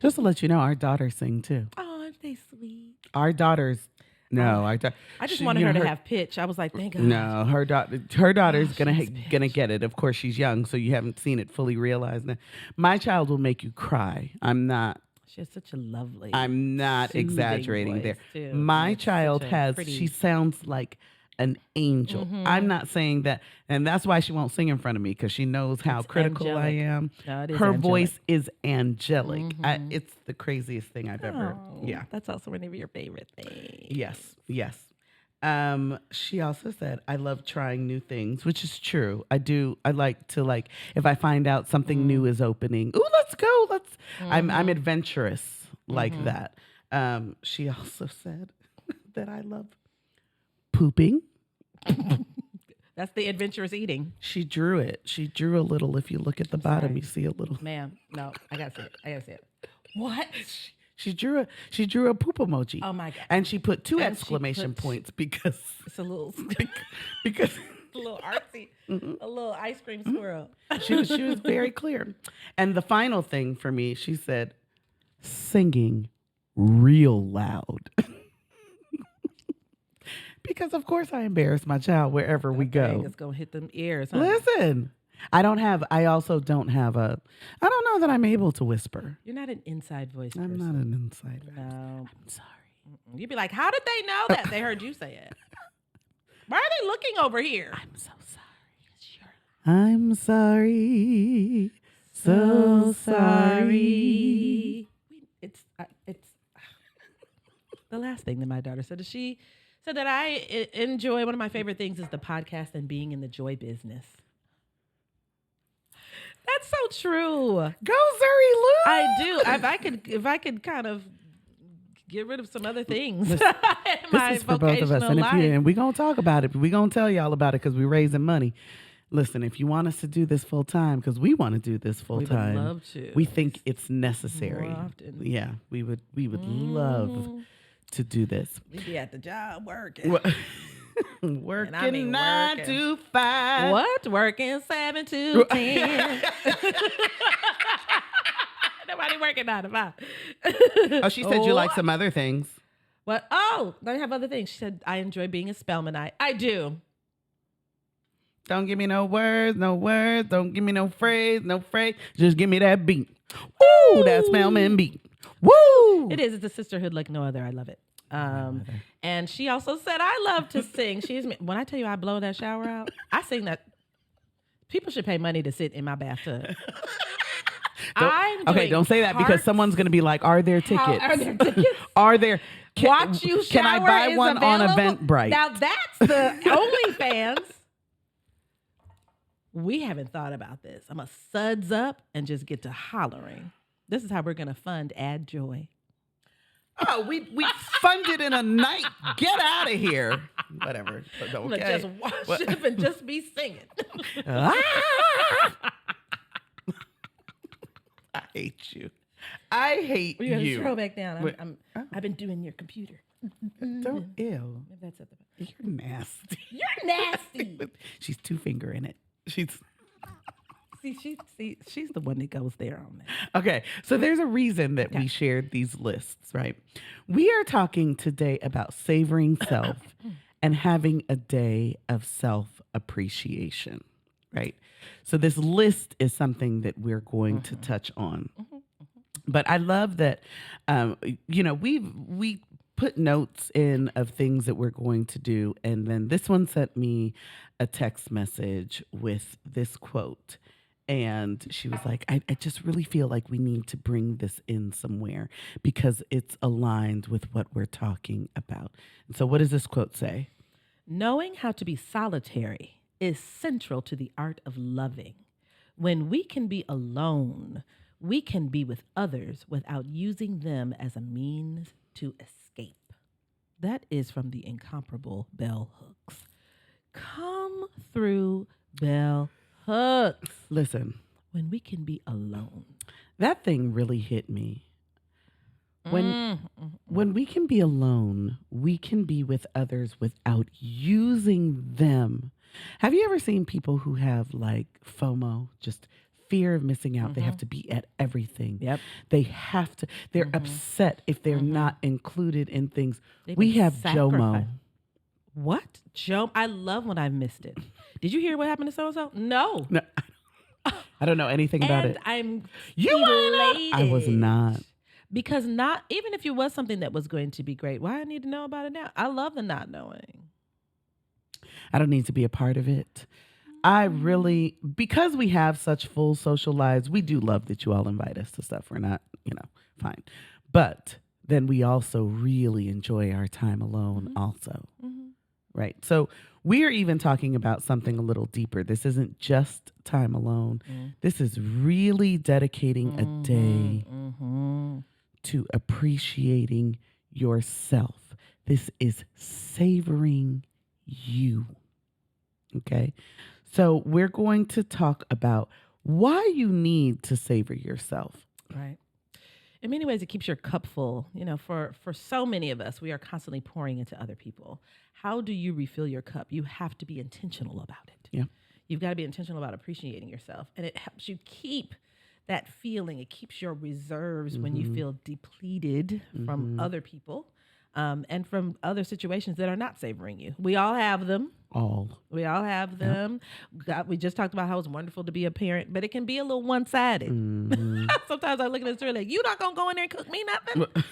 [SPEAKER 2] Just to let you know, our daughters sing too.
[SPEAKER 1] Oh, aren't they sweet?
[SPEAKER 2] Our daughters,
[SPEAKER 1] I just wanted her to have pitch. I was like, thank God.
[SPEAKER 2] No, her daughter's gonna get it. Of course, she's young, so you haven't seen it fully realized. Now, my child will make you cry. I'm not.
[SPEAKER 1] She has such a lovely.
[SPEAKER 2] I'm not exaggerating there.
[SPEAKER 1] Too.
[SPEAKER 2] My child has. She sounds like an angel. I'm not saying that, and that's why she won't sing in front of me because she knows how critical I am.
[SPEAKER 1] No, it is
[SPEAKER 2] her
[SPEAKER 1] angelic.
[SPEAKER 2] Voice is angelic. It's the craziest thing I've ever. Yeah,
[SPEAKER 1] that's also one of your favorite things.
[SPEAKER 2] Yes. She also said, I love trying new things, which is true. I do. I like to if I find out something new is opening. Ooh, let's go. I'm adventurous like that. She also said that I love pooping.
[SPEAKER 1] That's the adventurous eating.
[SPEAKER 2] She drew it. She drew a little. If you look at the bottom, you see a little.
[SPEAKER 1] Ma'am, no, I gotta see it. What?
[SPEAKER 2] She drew a poop emoji.
[SPEAKER 1] Oh my God.
[SPEAKER 2] And she put 2 exclamation points because
[SPEAKER 1] it's a little
[SPEAKER 2] because
[SPEAKER 1] a little artsy, a little ice cream swirl.
[SPEAKER 2] She was very clear. And the final thing for me, she said, singing real loud. Because of course I embarrass my child wherever we
[SPEAKER 1] Thing
[SPEAKER 2] go.
[SPEAKER 1] is gonna hit them ears. Huh?
[SPEAKER 2] Listen, I also don't have I don't know that I'm able to whisper.
[SPEAKER 1] You're not an inside voice
[SPEAKER 2] I'm
[SPEAKER 1] person.
[SPEAKER 2] not an insider.
[SPEAKER 1] No.
[SPEAKER 2] I'm sorry.
[SPEAKER 1] You'd be like, how did they know that? They heard you say it. Why are they looking over here?
[SPEAKER 2] I'm so sorry. I'm sorry. So sorry.
[SPEAKER 1] It's the last thing that my daughter said. She said that I enjoy, one of my favorite things is the podcast and being in the joy business. That's so true.
[SPEAKER 2] Go Zuri Lou.
[SPEAKER 1] I do. If I could kind of get rid of some other things.
[SPEAKER 2] This
[SPEAKER 1] in my
[SPEAKER 2] is for both of us.
[SPEAKER 1] vocational life.
[SPEAKER 2] And we're going to talk about it. We're going to tell y'all about it because we're raising money. Listen, if you want us to do this full time, because we want to do this full time.
[SPEAKER 1] We would love to.
[SPEAKER 2] We think it's necessary.
[SPEAKER 1] More often.
[SPEAKER 2] Yeah, we would love to do this.
[SPEAKER 1] We'd be at the job working.
[SPEAKER 2] Working
[SPEAKER 1] I mean
[SPEAKER 2] 9 to 5.
[SPEAKER 1] What? Working 7 to 10. Nobody working 9 to 5.
[SPEAKER 2] Oh, she said you like some other things.
[SPEAKER 1] What? Oh, I have other things. She said, I enjoy being a Spellmanite. I do.
[SPEAKER 2] Don't give me no words. Don't give me no phrase. Just give me that beat. Ooh, that Spellman beat. Woo!
[SPEAKER 1] It is. It's a sisterhood like no other. I love it. And she also said, I love to sing. When I tell you I blow that shower out, I sing that. People should pay money to sit in my bathtub.
[SPEAKER 2] Don't say that because someone's going to be like, are there tickets?
[SPEAKER 1] Are there tickets?
[SPEAKER 2] Are there?
[SPEAKER 1] Watch You Shower.
[SPEAKER 2] Can I buy one
[SPEAKER 1] available?
[SPEAKER 2] on Eventbrite?
[SPEAKER 1] Now that's the OnlyFans. We haven't thought about this. I'm going to suds up and just get to hollering. This is how we're going to fund addJOY.
[SPEAKER 2] Oh, we funded in a night. Get out of here. Whatever. Okay.
[SPEAKER 1] Just wash up and just be singing.
[SPEAKER 2] I hate you. I hate
[SPEAKER 1] We're
[SPEAKER 2] you.
[SPEAKER 1] Scroll back down. I've been doing your computer.
[SPEAKER 2] Don't ew.
[SPEAKER 1] Maybe that's at the back.
[SPEAKER 2] You're nasty.
[SPEAKER 1] You're nasty.
[SPEAKER 2] She's 2-fingering it. She's
[SPEAKER 1] she's the one that goes there on that.
[SPEAKER 2] okay. So there's a reason that we shared these lists, right? We are talking today about savoring self and having a day of self-appreciation, right? So this list is something that we're going to touch on. But I love that, we put notes in of things that we're going to do. And then this one sent me a text message with this quote. And she was like, I just really feel like we need to bring this in somewhere because it's aligned with what we're talking about. And so what does this quote say?
[SPEAKER 1] Knowing how to be solitary is central to the art of loving. When we can be alone, we can be with others without using them as a means to escape. That is from the incomparable Bell Hooks. Come through, Bell Hooks.
[SPEAKER 2] Listen,
[SPEAKER 1] when we can be alone.
[SPEAKER 2] That thing really hit me. When we can be alone, we can be with others without using them. Have you ever seen people who have like FOMO, just fear of missing out? They have to be at everything.
[SPEAKER 1] Yep.
[SPEAKER 2] They have to. They're upset if they're not included in things.
[SPEAKER 1] They've
[SPEAKER 2] We
[SPEAKER 1] been
[SPEAKER 2] have
[SPEAKER 1] sacrificed.
[SPEAKER 2] JOMO.
[SPEAKER 1] What? Joe, I love when I missed it. Did you hear what happened to so-and-so? No.
[SPEAKER 2] No, I don't know anything about it.
[SPEAKER 1] I'm
[SPEAKER 2] You
[SPEAKER 1] elated.
[SPEAKER 2] I was not.
[SPEAKER 1] Because even if it was something that was going to be great, why I need to know about it now? I love the not knowing.
[SPEAKER 2] I don't need to be a part of it. I really, because we have such full social lives, we do love that you all invite us to stuff. We're not, fine. But then we also really enjoy our time alone also. Right? So we are even talking about something a little deeper. This isn't just time alone. This is really dedicating a day to appreciating yourself. This is savoring you. Okay? So we're going to talk about why you need to savor yourself.
[SPEAKER 1] Right. In many ways, it keeps your cup full. For so many of us, we are constantly pouring into other people. How do you refill your cup? You have to be intentional about it.
[SPEAKER 2] Yeah.
[SPEAKER 1] You've got to be intentional about appreciating yourself. And it helps you keep that feeling. It keeps your reserves when you feel depleted from other people. and from other situations that are not savoring you. We all have them. We all have them. God, we just talked about how it's wonderful to be a parent, but it can be a little one-sided. Sometimes I look at this story like, you not going to go in there and cook me nothing?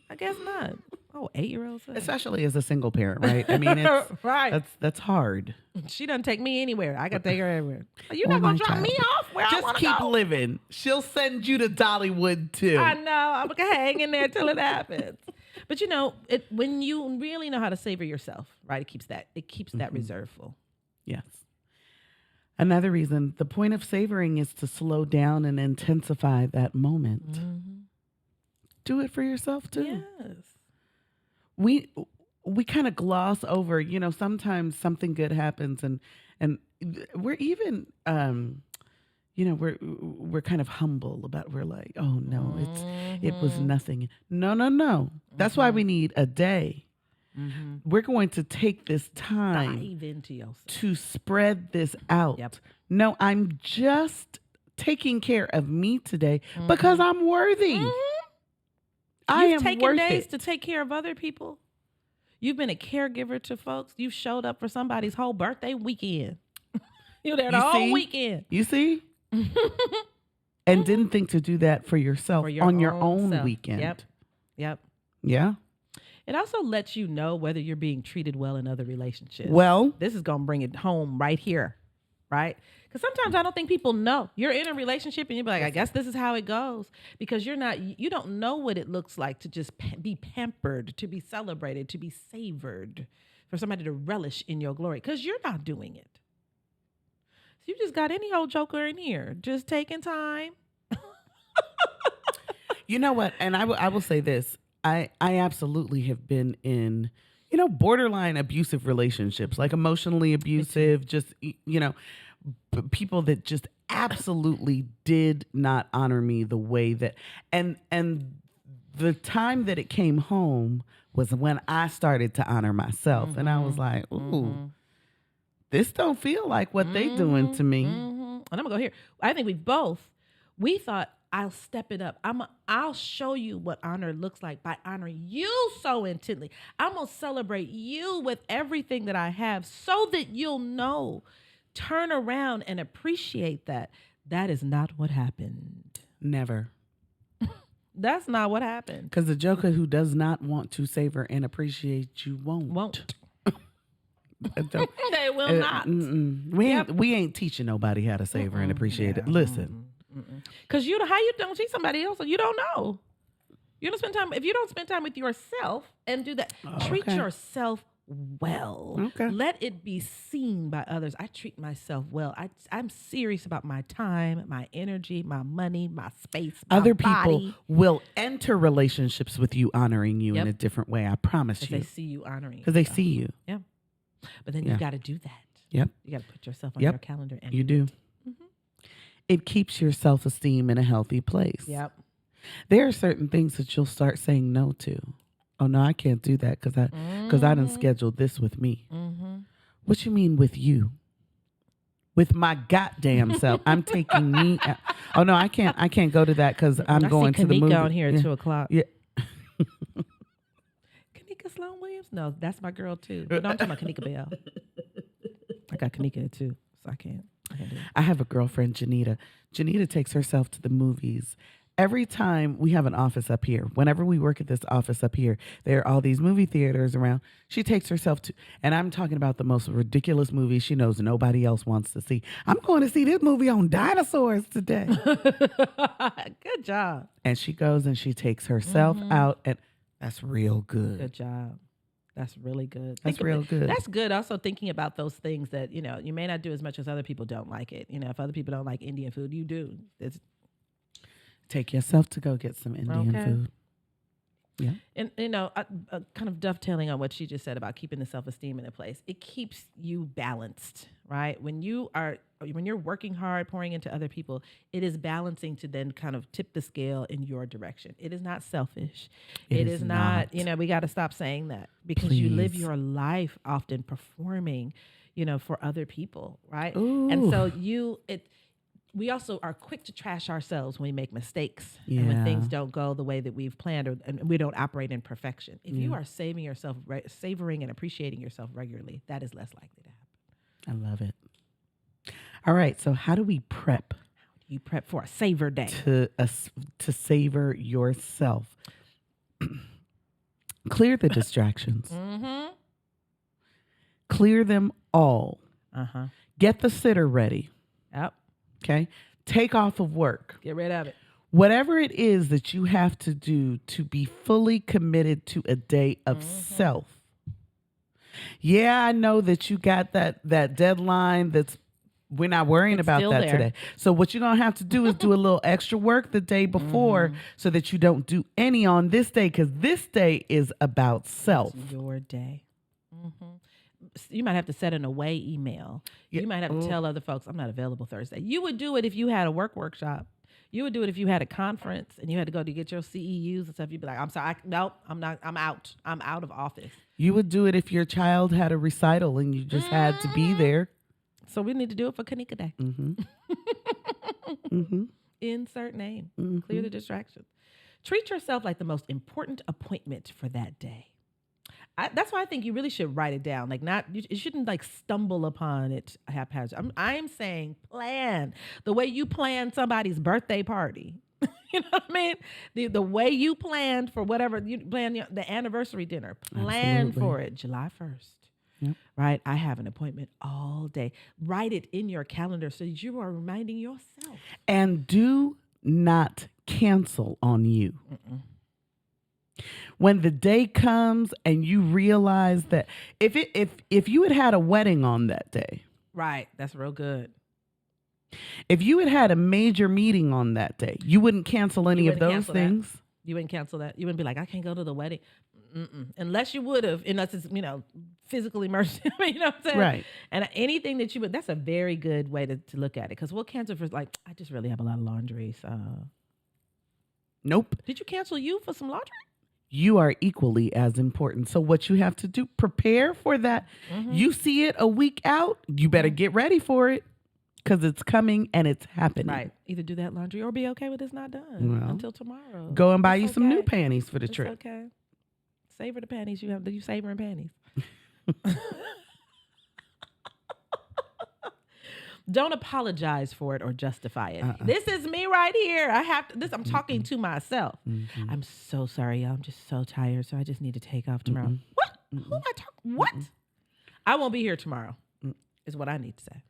[SPEAKER 1] I guess not. Oh, 8-year-old son.
[SPEAKER 2] Especially as a single parent, right? I mean, it's,
[SPEAKER 1] right.
[SPEAKER 2] That's hard.
[SPEAKER 1] She doesn't take me anywhere. I got to take her everywhere. You're not going to drop me off where I want to go.
[SPEAKER 2] Just keep living. She'll send you to Dollywood, too.
[SPEAKER 1] I know. I'm going to hang in there till it happens. But, when you really know how to savor yourself, right, it keeps that reserve full.
[SPEAKER 2] Yes. Another reason, the point of savoring is to slow down and intensify that moment. Mm-hmm. Do it for yourself, too.
[SPEAKER 1] Yes.
[SPEAKER 2] We kind of gloss over, sometimes something good happens and we're even, we're kind of humble about, we're like, oh no, it was nothing. No. That's why we need a day. Mm-hmm. We're going to take this time
[SPEAKER 1] dive into yourself
[SPEAKER 2] to spread this out.
[SPEAKER 1] Yep.
[SPEAKER 2] No, I'm just taking care of me today because I'm worthy. Mm-hmm.
[SPEAKER 1] You've taken days to take care of other people. You've been a caregiver to folks. You've showed up for somebody's whole birthday weekend. You're there the whole weekend.
[SPEAKER 2] You see? And didn't think to do that for yourself on your own weekend.
[SPEAKER 1] Yep.
[SPEAKER 2] Yeah.
[SPEAKER 1] It also lets you know whether you're being treated well in other relationships.
[SPEAKER 2] Well,
[SPEAKER 1] this is going to bring it home right here, right? Because sometimes I don't think people know. You're in a relationship and you're like, I guess this is how it goes. Because you don't know what it looks like to just be pampered, to be celebrated, to be savored, for somebody to relish in your glory. Because you're not doing it. So you just got any old joker in here, just taking time.
[SPEAKER 2] You know what? And I will say this. I absolutely have been in, borderline abusive relationships, like emotionally abusive, just, people that just absolutely did not honor me the way that, and the time that it came home was when I started to honor myself. And I was like, ooh, this don't feel like what they doing to me.
[SPEAKER 1] And I'm gonna go here. I think we thought, I'll step it up. I'll show you what honor looks like by honoring you so intently. I'm going to celebrate you with everything that I have so that you'll know. Turn around and appreciate that. That is not what happened.
[SPEAKER 2] Never.
[SPEAKER 1] That's not what happened.
[SPEAKER 2] Because the joker who does not want to savor and appreciate you won't.
[SPEAKER 1] They will not.
[SPEAKER 2] We ain't teaching nobody how to savor and appreciate it. Listen.
[SPEAKER 1] Because how you don't see somebody else, you don't know. You don't spend time. If you don't spend time with yourself and do that, treat yourself well.
[SPEAKER 2] Okay.
[SPEAKER 1] Let it be seen by others. I treat myself well. I'm serious about my time, my energy, my money, my space, my
[SPEAKER 2] Other
[SPEAKER 1] body.
[SPEAKER 2] people will enter relationships with you honoring you in a different way. I promise you.
[SPEAKER 1] They see you honoring.
[SPEAKER 2] Because they see you.
[SPEAKER 1] Yeah. But then you got to do that.
[SPEAKER 2] Yep.
[SPEAKER 1] You got to put yourself on your calendar. And
[SPEAKER 2] you do. It keeps your self-esteem in a healthy place.
[SPEAKER 1] Yep.
[SPEAKER 2] There are certain things that you'll start saying no to. Oh no, I can't do that because I done scheduled this with me. Mm-hmm. What you mean with you? With my goddamn self. I'm taking me out. Oh no, I can't go to that because I'm going to the movie.
[SPEAKER 1] Kanika on here at 2:00.
[SPEAKER 2] Yeah.
[SPEAKER 1] Kanika Sloan Williams? No, that's my girl too. But no, I'm talking about Kanika Bell. I got Kanika too, so I can't do it.
[SPEAKER 2] I have a girlfriend, Janita. Janita takes herself to the movies. Every time we have an office up here, whenever we work at this office up here, there are all these movie theaters around. She takes herself to, and I'm talking about the most ridiculous movies she knows nobody else wants to see. I'm going to see this movie on dinosaurs today.
[SPEAKER 1] Good job.
[SPEAKER 2] And she goes and she takes herself out, and that's real good.
[SPEAKER 1] Good job. That's really good.
[SPEAKER 2] That's real good.
[SPEAKER 1] That's good. Also thinking about those things that, you may not do as much as other people don't like it. If other people don't like Indian food, you do.
[SPEAKER 2] Take yourself to go get some Indian food. Yeah.
[SPEAKER 1] And, kind of dovetailing on what she just said about keeping the self-esteem in a place, it keeps you balanced, right? When you're working hard, pouring into other people, it is balancing to then kind of tip the scale in your direction. It is not selfish. It is not, we got to stop saying that because you live your life often performing, for other people, right?
[SPEAKER 2] Ooh.
[SPEAKER 1] And so We also are quick to trash ourselves when we make mistakes and when things don't go the way that we've planned, and we don't operate in perfection. If you are savoring and appreciating yourself regularly, that is less likely to happen.
[SPEAKER 2] I love it. All right. So how do we prep?
[SPEAKER 1] You prep for a savor day.
[SPEAKER 2] To savor yourself. Clear the distractions.
[SPEAKER 1] Mm-hmm.
[SPEAKER 2] Clear them all.
[SPEAKER 1] Uh-huh.
[SPEAKER 2] Get the sitter ready.
[SPEAKER 1] Yep.
[SPEAKER 2] Okay. Take off of work.
[SPEAKER 1] Get rid of it.
[SPEAKER 2] Whatever it is that you have to do to be fully committed to a day of self. Yeah, I know that you got that deadline we're not worrying about that
[SPEAKER 1] there
[SPEAKER 2] today. So what you're going to have to do is do a little extra work the day before so that you don't do any on this day, because this day is about self.
[SPEAKER 1] It's your day. You might have to set an away email. Yeah. You might have to tell other folks, I'm not available Thursday. You would do it if you had a workshop. You would do it if you had a conference and you had to go to get your CEUs and stuff. You'd be like, I'm sorry, nope, I'm not. I'm out. I'm out of office.
[SPEAKER 2] You would do it if your child had a recital and you just had to be there.
[SPEAKER 1] So we need to do it for Kanika Day. Insert name. Clear the distractions. Treat yourself like the most important appointment for that day. That's why I think you really should write it down. Like, you shouldn't like stumble upon it haphazard. I'm saying plan the way you plan somebody's birthday party. You know what I mean? The way you planned for whatever you plan the anniversary dinner. Plan for it July 1st. Yep. Right? I have an appointment all day. Write it in your calendar so that you are reminding yourself.
[SPEAKER 2] And do not cancel on you. When the day comes and you realize that if you had a wedding on that day.
[SPEAKER 1] Right. That's real good.
[SPEAKER 2] If you had a major meeting on that day, you wouldn't cancel any of those things.
[SPEAKER 1] You wouldn't cancel that. You wouldn't be like, I can't go to the wedding. Unless you would have, unless it's, physical immersion. You know what I'm saying?
[SPEAKER 2] Right.
[SPEAKER 1] And anything that that's a very good way to look at it. Because we'll cancel for like, I just really have a lot of laundry. So.
[SPEAKER 2] Nope.
[SPEAKER 1] Did you cancel you for some laundry?
[SPEAKER 2] You are equally as important. So what you have to do, prepare for that. You see it a week out, you better get ready for it. Because it's coming and it's happening.
[SPEAKER 1] Right. Either do that laundry or be okay with it's not done until tomorrow.
[SPEAKER 2] Go and buy you some new panties for the trip.
[SPEAKER 1] Okay. Savor the panties you have. You savoring panties. Don't apologize for it or justify it. This is me right here. I have to. I'm talking to myself. I'm so sorry, y'all. I'm just so tired, so I just need to take off tomorrow. What? Who am I talking? What? I won't be here tomorrow. Is what I need to say.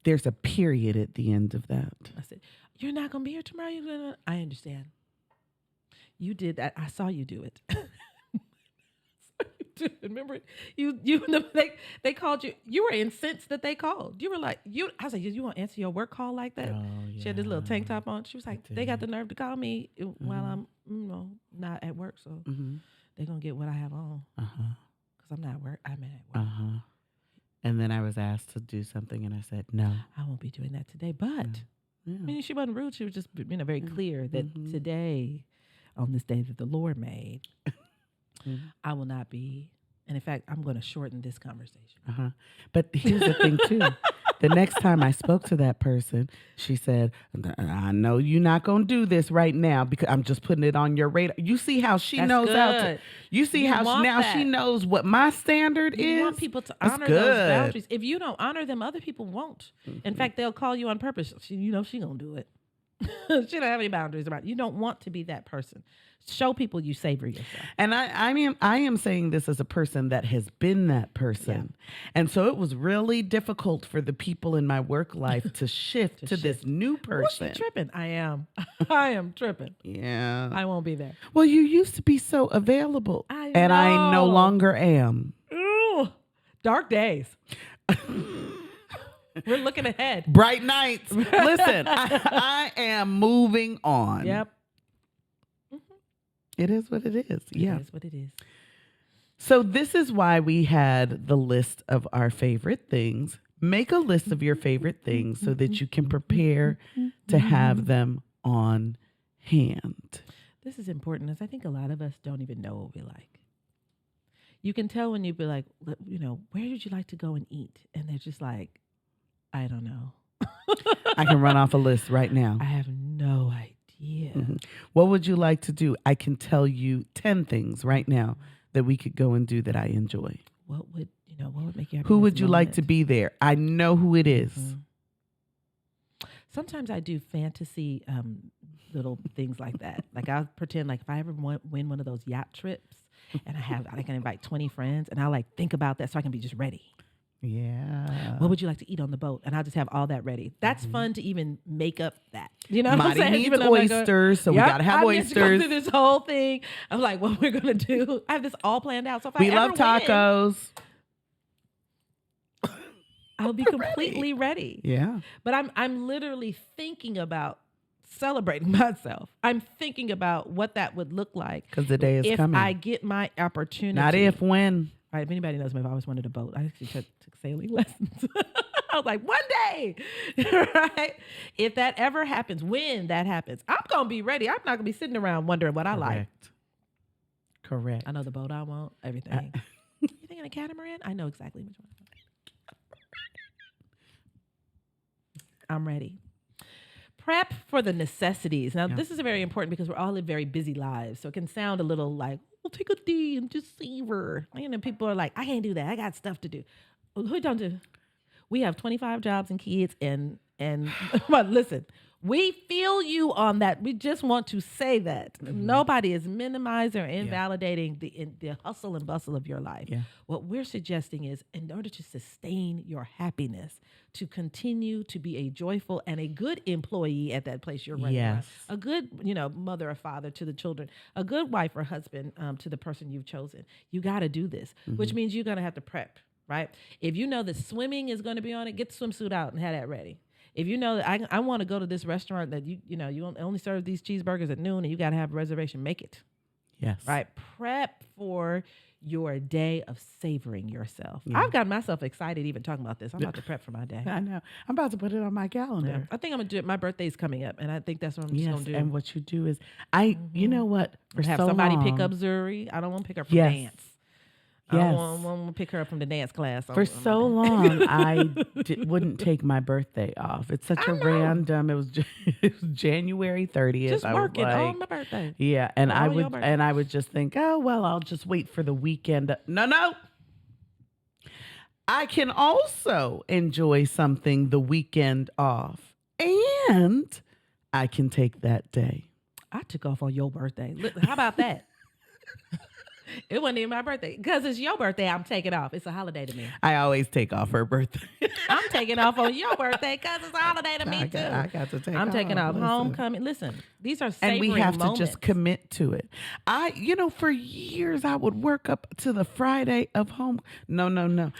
[SPEAKER 2] There's a period at the end of that.
[SPEAKER 1] I said, you're not going to be here tomorrow? I understand. You did that. I saw you do it. Remember, they called you. You were incensed that they called. You were like, I was like, you want to answer your work call like that? Oh, yeah. She had this little tank top on. She was like, they got the nerve to call me while I'm, not at work. So they're going to get what I have on. Because I'm not at work. I'm at work.
[SPEAKER 2] And then I was asked to do something, and I said, no.
[SPEAKER 1] I won't be doing that today. But, she wasn't rude. She was just, very clear that today, on this day that the Lord made, I will not be. And in fact, I'm going to shorten this conversation.
[SPEAKER 2] But here's the thing, too. The next time I spoke to that person, she said, I know you're not going to do this right now because I'm just putting it on your radar. You see how she knows how to. You see how now she knows what my standard is.
[SPEAKER 1] You want people to honor those boundaries. If you don't honor them, other people won't. In fact, they'll call you on purpose. She going to do it. She don't have any boundaries about it. You don't want to be that person. Show people you savor yourself. And
[SPEAKER 2] I am saying this as a person that has been that person. Yeah. And so it was really difficult for the people in my work life to shift to this new person.
[SPEAKER 1] What's tripping? I am. I am tripping.
[SPEAKER 2] Yeah.
[SPEAKER 1] I won't be there.
[SPEAKER 2] Well, you used to be so available. And I no longer am.
[SPEAKER 1] Ooh, dark days. We're looking ahead.
[SPEAKER 2] Bright nights. Listen, I am moving on.
[SPEAKER 1] Yep.
[SPEAKER 2] It is what it is. Yeah.
[SPEAKER 1] It is what it is.
[SPEAKER 2] So this is why we had the list of our favorite things. Make a list of your favorite things so that you can prepare to have them on hand.
[SPEAKER 1] This is important, as I think a lot of us don't even know what we like. You can tell when you be like, where would you like to go and eat? And they're just like, I don't know.
[SPEAKER 2] I can run off a list right now.
[SPEAKER 1] I have no idea.
[SPEAKER 2] What would you like to do? I can tell you 10 things right now that we could go and do that I enjoy.
[SPEAKER 1] What would make you happy?
[SPEAKER 2] Who would you like to be there? I know who it is.
[SPEAKER 1] Sometimes I do fantasy little things like that. Like I'll pretend like if I ever win one of those yacht trips and I can invite 20 friends and I'll like think about that so I can be just ready.
[SPEAKER 2] Yeah.
[SPEAKER 1] What would you like to eat on the boat? And I'll just have all that ready. That's fun to even make up that. You know what
[SPEAKER 2] Marty
[SPEAKER 1] I'm saying?
[SPEAKER 2] needs oysters, so we got to have oysters.
[SPEAKER 1] I go through this whole thing. I'm like, what we're going to do. I have this all planned out. So if
[SPEAKER 2] we
[SPEAKER 1] I
[SPEAKER 2] love tacos.
[SPEAKER 1] I'll be completely ready.
[SPEAKER 2] Yeah.
[SPEAKER 1] But I'm literally thinking about celebrating myself. I'm thinking about what that would look like.
[SPEAKER 2] Because the day is coming.
[SPEAKER 1] If I get my opportunity.
[SPEAKER 2] Not if, when.
[SPEAKER 1] Right, if anybody knows me, I've always wanted a boat. I actually took sailing lessons. I was like, one day, right? If that ever happens, when that happens, I'm going to be ready. I'm not going to be sitting around wondering what I like.
[SPEAKER 2] Correct.
[SPEAKER 1] I know the boat I want, everything. You thinking a catamaran? I know exactly which one. I'm ready. Prep for the necessities. Now, this is very important because we're all in very busy lives. So it can sound a little like, we'll take a D and just savor. You know, people are like, I can't do that. I got stuff to do. Who don't do? We have 25 jobs and kids and but listen, we feel you on that. We just want to say that. Nobody is minimizing or invalidating the hustle and bustle of your life. Yeah. What we're suggesting is in order to sustain your happiness, to continue to be a joyful and a good employee at that place you're running around, a good, mother or father to the children, a good wife or husband to the person you've chosen. You got to do this, which means you're going to have to prep, right? If you know that swimming is going to be on it, get the swimsuit out and have that ready. If you know that I want to go to this restaurant that you only serve these cheeseburgers at noon and you got to have a reservation, make it.
[SPEAKER 2] Yes.
[SPEAKER 1] Right. Prep for your day of savoring yourself. Yeah. I've got myself excited even talking about this. I'm about to prep for my day.
[SPEAKER 2] I know. I'm about to put it on my calendar.
[SPEAKER 1] Yeah. I think I'm going to do it. My birthday's coming up, and I think that's what I'm just going to do.
[SPEAKER 2] And what you do is, you know what? For
[SPEAKER 1] have
[SPEAKER 2] so
[SPEAKER 1] somebody
[SPEAKER 2] long,
[SPEAKER 1] pick up Zuri. I don't want to pick her from dance. I don't want to pick her up from the dance class.
[SPEAKER 2] For so long, I wouldn't take my birthday off. It's such a random. It was January 30th.
[SPEAKER 1] Just working on my birthday.
[SPEAKER 2] Yeah, and I would just think, oh well, I'll just wait for the weekend. No. I can also enjoy something the weekend off, and I can take that day.
[SPEAKER 1] I took off on your birthday. How about that? It wasn't even my birthday. Because it's your birthday, I'm taking off. It's a holiday to me.
[SPEAKER 2] I always take off her birthday.
[SPEAKER 1] I'm taking off on your birthday because it's a holiday to me, too.
[SPEAKER 2] I got to take off.
[SPEAKER 1] I'm taking off. Homecoming. Listen, these are savoring
[SPEAKER 2] moments. And we have
[SPEAKER 1] moments.
[SPEAKER 2] to just commit to it. For years, I would work up to the Friday of home. No.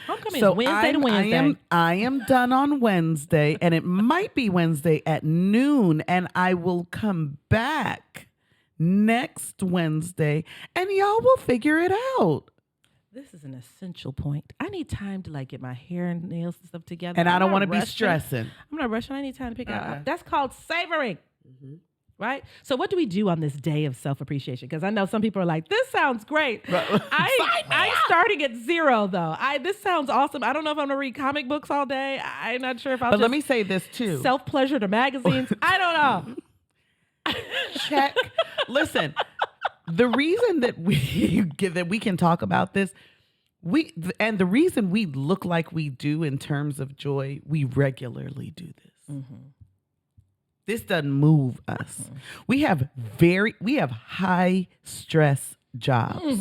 [SPEAKER 1] Homecoming is Wednesday to Wednesday.
[SPEAKER 2] I am done on Wednesday, and it might be Wednesday at noon, and I will come back next Wednesday, and y'all will figure it out.
[SPEAKER 1] This is an essential point. I need time to get my hair and nails and stuff together.
[SPEAKER 2] And I don't want to be stressing.
[SPEAKER 1] I'm not rushing. I need time to pick out. That's called savoring. Right? So what do we do on this day of self-appreciation? Because I know some people are like, this sounds great. I'm starting at 0, though. This sounds awesome. I don't know if I'm going to read comic books all day. I'm not sure if I'll
[SPEAKER 2] But let me say this, too.
[SPEAKER 1] Self-pleasure to magazines. I don't know.
[SPEAKER 2] Check. Listen, the reason that we can talk about this, the reason we look like we do in terms of joy, we regularly do this. This doesn't move us. We have high stress jobs.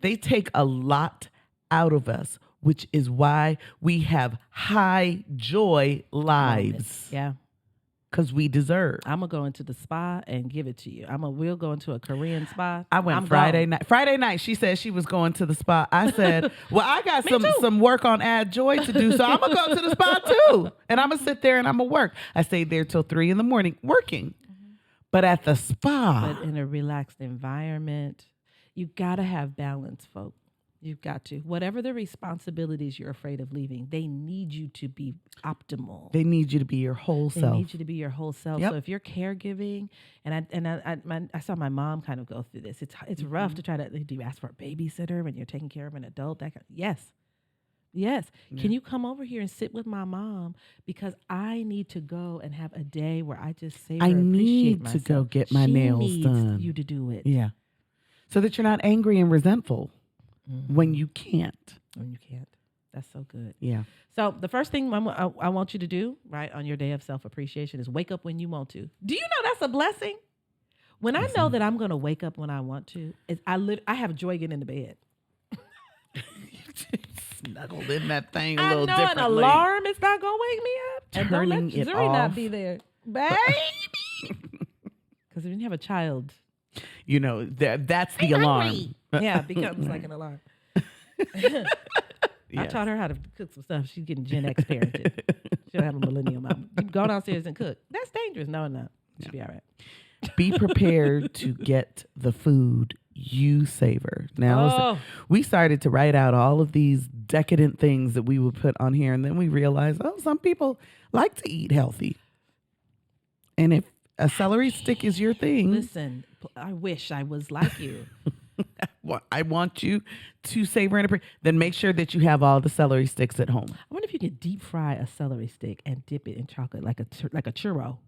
[SPEAKER 2] They take a lot out of us, which is why we have high joy lives.
[SPEAKER 1] Yeah.
[SPEAKER 2] Because we deserve.
[SPEAKER 1] I'm going to go into the spa and give it to you. We'll go into a Korean spa.
[SPEAKER 2] I went Friday night. Friday night, she said she was going to the spa. I said, well, I got some work on addJOY to do, so I'm going to go to the spa too. And I'm going to sit there and I'm going to work. I stayed there till 3 a.m. working. But at the spa.
[SPEAKER 1] But in a relaxed environment, you got to have balance, folks. You've got to. Whatever the responsibilities you're afraid of leaving, they need you to be optimal.
[SPEAKER 2] They need you to be your whole self.
[SPEAKER 1] They need you to be your whole self. Yep. So if you're caregiving, I saw my mom kind of go through this. It's rough to try to. Do you ask for a babysitter when you're taking care of an adult? Yes, Yes.
[SPEAKER 2] Yeah.
[SPEAKER 1] Can you come over here and sit with my mom? Because I need to go and have a day where I just savor
[SPEAKER 2] I
[SPEAKER 1] and appreciate
[SPEAKER 2] need to
[SPEAKER 1] myself.
[SPEAKER 2] go get my
[SPEAKER 1] She
[SPEAKER 2] nails
[SPEAKER 1] needs
[SPEAKER 2] done.
[SPEAKER 1] you to do it.
[SPEAKER 2] Yeah. So that you're not angry and resentful
[SPEAKER 1] Mhm.
[SPEAKER 2] when you can't.
[SPEAKER 1] When you can't. That's so good.
[SPEAKER 2] Yeah.
[SPEAKER 1] So the first thing I want you to do, right, on your day of self-appreciation is wake up when you want to. Do you know that's a blessing? When I know that I'm going to wake up when I want to, I have joy getting into bed.
[SPEAKER 2] Snuggled in that thing a
[SPEAKER 1] I
[SPEAKER 2] little
[SPEAKER 1] know
[SPEAKER 2] differently.
[SPEAKER 1] an alarm is not going to wake me up. And don't
[SPEAKER 2] Turning
[SPEAKER 1] let
[SPEAKER 2] it
[SPEAKER 1] Zuri not
[SPEAKER 2] off.
[SPEAKER 1] be there. Baby. Because when you have a child,
[SPEAKER 2] You know, that's the alarm.
[SPEAKER 1] yeah, it becomes like an alarm. I
[SPEAKER 2] Yes.
[SPEAKER 1] taught her how to cook some stuff. She's getting Gen X parented. She'll have a millennial mom. Go downstairs and cook. That's dangerous. No. She'll be all right.
[SPEAKER 2] Be prepared to get the food you savor. Now, listen, we started to write out all of these decadent things that we would put on here, and then we realized, some people like to eat healthy. And if a celery stick is your thing,
[SPEAKER 1] Listen, I wish I was like you.
[SPEAKER 2] I want you to savor and appreciate. Then make sure that you have all the celery sticks at home.
[SPEAKER 1] I wonder if you could deep fry a celery stick and dip it in chocolate like a churro.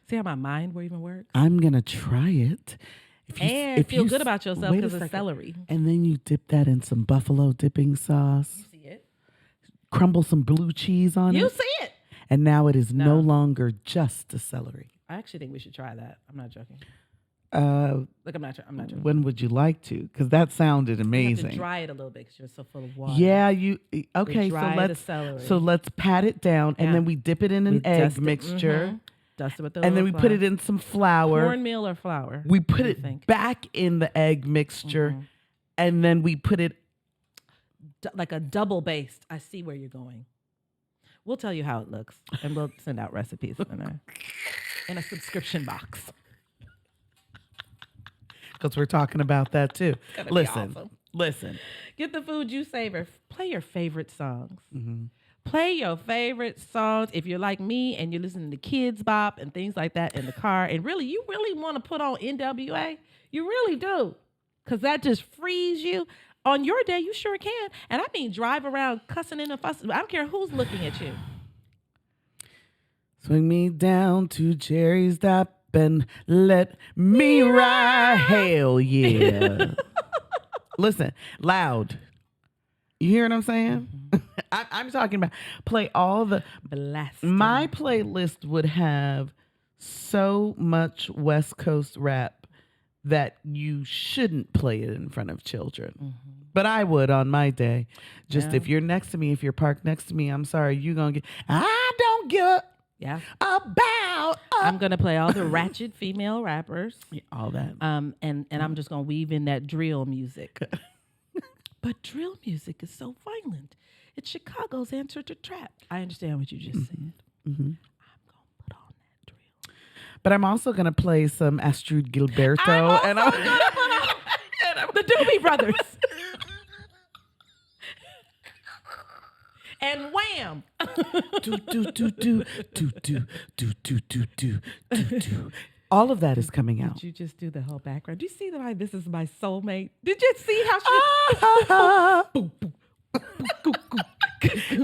[SPEAKER 1] See how my mind even works?
[SPEAKER 2] I'm gonna try it.
[SPEAKER 1] If you feel good about yourself
[SPEAKER 2] wait a
[SPEAKER 1] because of
[SPEAKER 2] second.
[SPEAKER 1] celery.
[SPEAKER 2] And then you dip that in some buffalo dipping sauce.
[SPEAKER 1] You see it?
[SPEAKER 2] Crumble some blue cheese on
[SPEAKER 1] You
[SPEAKER 2] it.
[SPEAKER 1] see it?
[SPEAKER 2] And now it is no
[SPEAKER 1] No.
[SPEAKER 2] longer just a celery.
[SPEAKER 1] I actually think we should try that. I'm not joking.
[SPEAKER 2] Look,
[SPEAKER 1] I'm not joking.
[SPEAKER 2] when would you like to? Because that sounded
[SPEAKER 1] You have
[SPEAKER 2] amazing.
[SPEAKER 1] to dry it a little bit because you're so full of water.
[SPEAKER 2] Yeah,
[SPEAKER 1] dry
[SPEAKER 2] okay.
[SPEAKER 1] the celery.
[SPEAKER 2] So let's pat it down, and
[SPEAKER 1] Yeah.
[SPEAKER 2] then we dip it in
[SPEAKER 1] We
[SPEAKER 2] an egg
[SPEAKER 1] dust it.
[SPEAKER 2] mixture,
[SPEAKER 1] Mhm. Dust it with the
[SPEAKER 2] and then we
[SPEAKER 1] little
[SPEAKER 2] put it
[SPEAKER 1] flour.
[SPEAKER 2] in some flour.
[SPEAKER 1] Cornmeal or flour.
[SPEAKER 2] We
[SPEAKER 1] What
[SPEAKER 2] put
[SPEAKER 1] do you
[SPEAKER 2] it
[SPEAKER 1] think?
[SPEAKER 2] back in the egg mixture,
[SPEAKER 1] Mhm.
[SPEAKER 2] and then we put it.
[SPEAKER 1] Like a double based. I see where you're going. We'll tell you how it looks, and we'll send out recipes in a subscription box.
[SPEAKER 2] Because we're talking about that too.
[SPEAKER 1] gonna be
[SPEAKER 2] Listen,
[SPEAKER 1] awesome.
[SPEAKER 2] listen.
[SPEAKER 1] Get the food you savor. Play your favorite songs.
[SPEAKER 2] Mhm.
[SPEAKER 1] Play your favorite songs. If you're like me and you're listening to Kids Bop and things like that in the car, and you really want to put on NWA, you really do, because that just frees you. On your day, you sure can. And I mean, drive around cussing and fussing. I don't care who's looking at you.
[SPEAKER 2] Swing me down to Jerry's Stop and let me ride. Hell yeah. Listen, loud. You hear what I'm saying? I'm talking about play all the.
[SPEAKER 1] Blast.
[SPEAKER 2] My playlist would have so much West Coast rap that you shouldn't play it in front of children. But I would on my day. Just
[SPEAKER 1] Yeah.
[SPEAKER 2] if you're next to me, if you're parked next to me, I'm sorry, you're going to get, I don't give
[SPEAKER 1] Yeah.
[SPEAKER 2] about.
[SPEAKER 1] I'm gonna play all the ratchet female rappers.
[SPEAKER 2] All that.
[SPEAKER 1] And I'm just gonna weave in that drill music. But drill music is so violent. It's Chicago's answer to trap. I understand what you just said. I'm gonna put on that drill.
[SPEAKER 2] But I'm also going to play some Astrid Gilberto.
[SPEAKER 1] I'm also gonna put on the Doobie Brothers. And wham!
[SPEAKER 2] do, do, do, do, do, do, do, do, do, do, do, do. All of that is coming out.
[SPEAKER 1] Did you just do the whole background? Do you see why this is my soulmate? Did you see how she?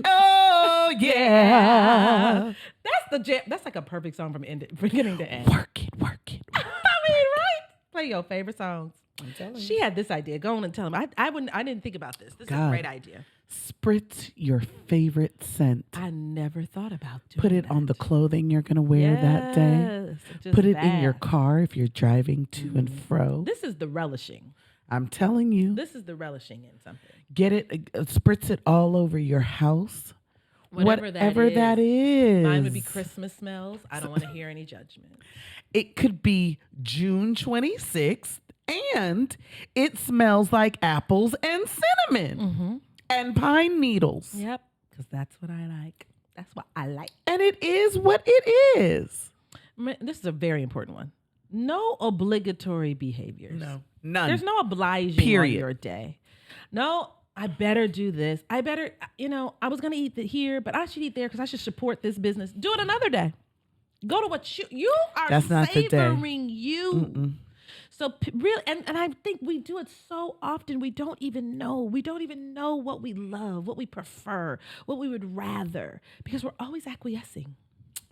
[SPEAKER 2] Oh yeah.
[SPEAKER 1] That's the jam. That's like a perfect song from beginning to end.
[SPEAKER 2] Work it, work it.
[SPEAKER 1] I mean, right? Play your favorite songs.
[SPEAKER 2] I'm telling you.
[SPEAKER 1] She had this idea. Go on and tell him. I didn't think about this. This is a
[SPEAKER 2] God.
[SPEAKER 1] great idea.
[SPEAKER 2] Spritz your favorite scent.
[SPEAKER 1] I never thought about doing
[SPEAKER 2] Put it
[SPEAKER 1] that.
[SPEAKER 2] on the clothing you're going to wear that day.
[SPEAKER 1] Yes, just
[SPEAKER 2] Put it in your
[SPEAKER 1] that.
[SPEAKER 2] car if you're driving to and fro.
[SPEAKER 1] This is the relishing.
[SPEAKER 2] I'm telling you.
[SPEAKER 1] This is the relishing in something.
[SPEAKER 2] Get it, spritz it all over your house.
[SPEAKER 1] Whatever
[SPEAKER 2] that is.
[SPEAKER 1] Mine would be Christmas smells. I don't want to hear any judgment.
[SPEAKER 2] It could be June 26th, and it smells like apples and cinnamon and pine needles.
[SPEAKER 1] Yep, because that's what I like. That's what I like.
[SPEAKER 2] And it is what it is.
[SPEAKER 1] This is a very important one. No obligatory behaviors.
[SPEAKER 2] No, none.
[SPEAKER 1] There's no obliging
[SPEAKER 2] Period.
[SPEAKER 1] on your day. No, I better do this. I better, I was going to eat here, but I should eat there because I should support this business. Do it another day. Go to what you are
[SPEAKER 2] That's not the day.
[SPEAKER 1] savoring you. So really, and I think we do it so often. We don't even know. We don't even know what we love, what we prefer, what we would rather, because we're always acquiescing.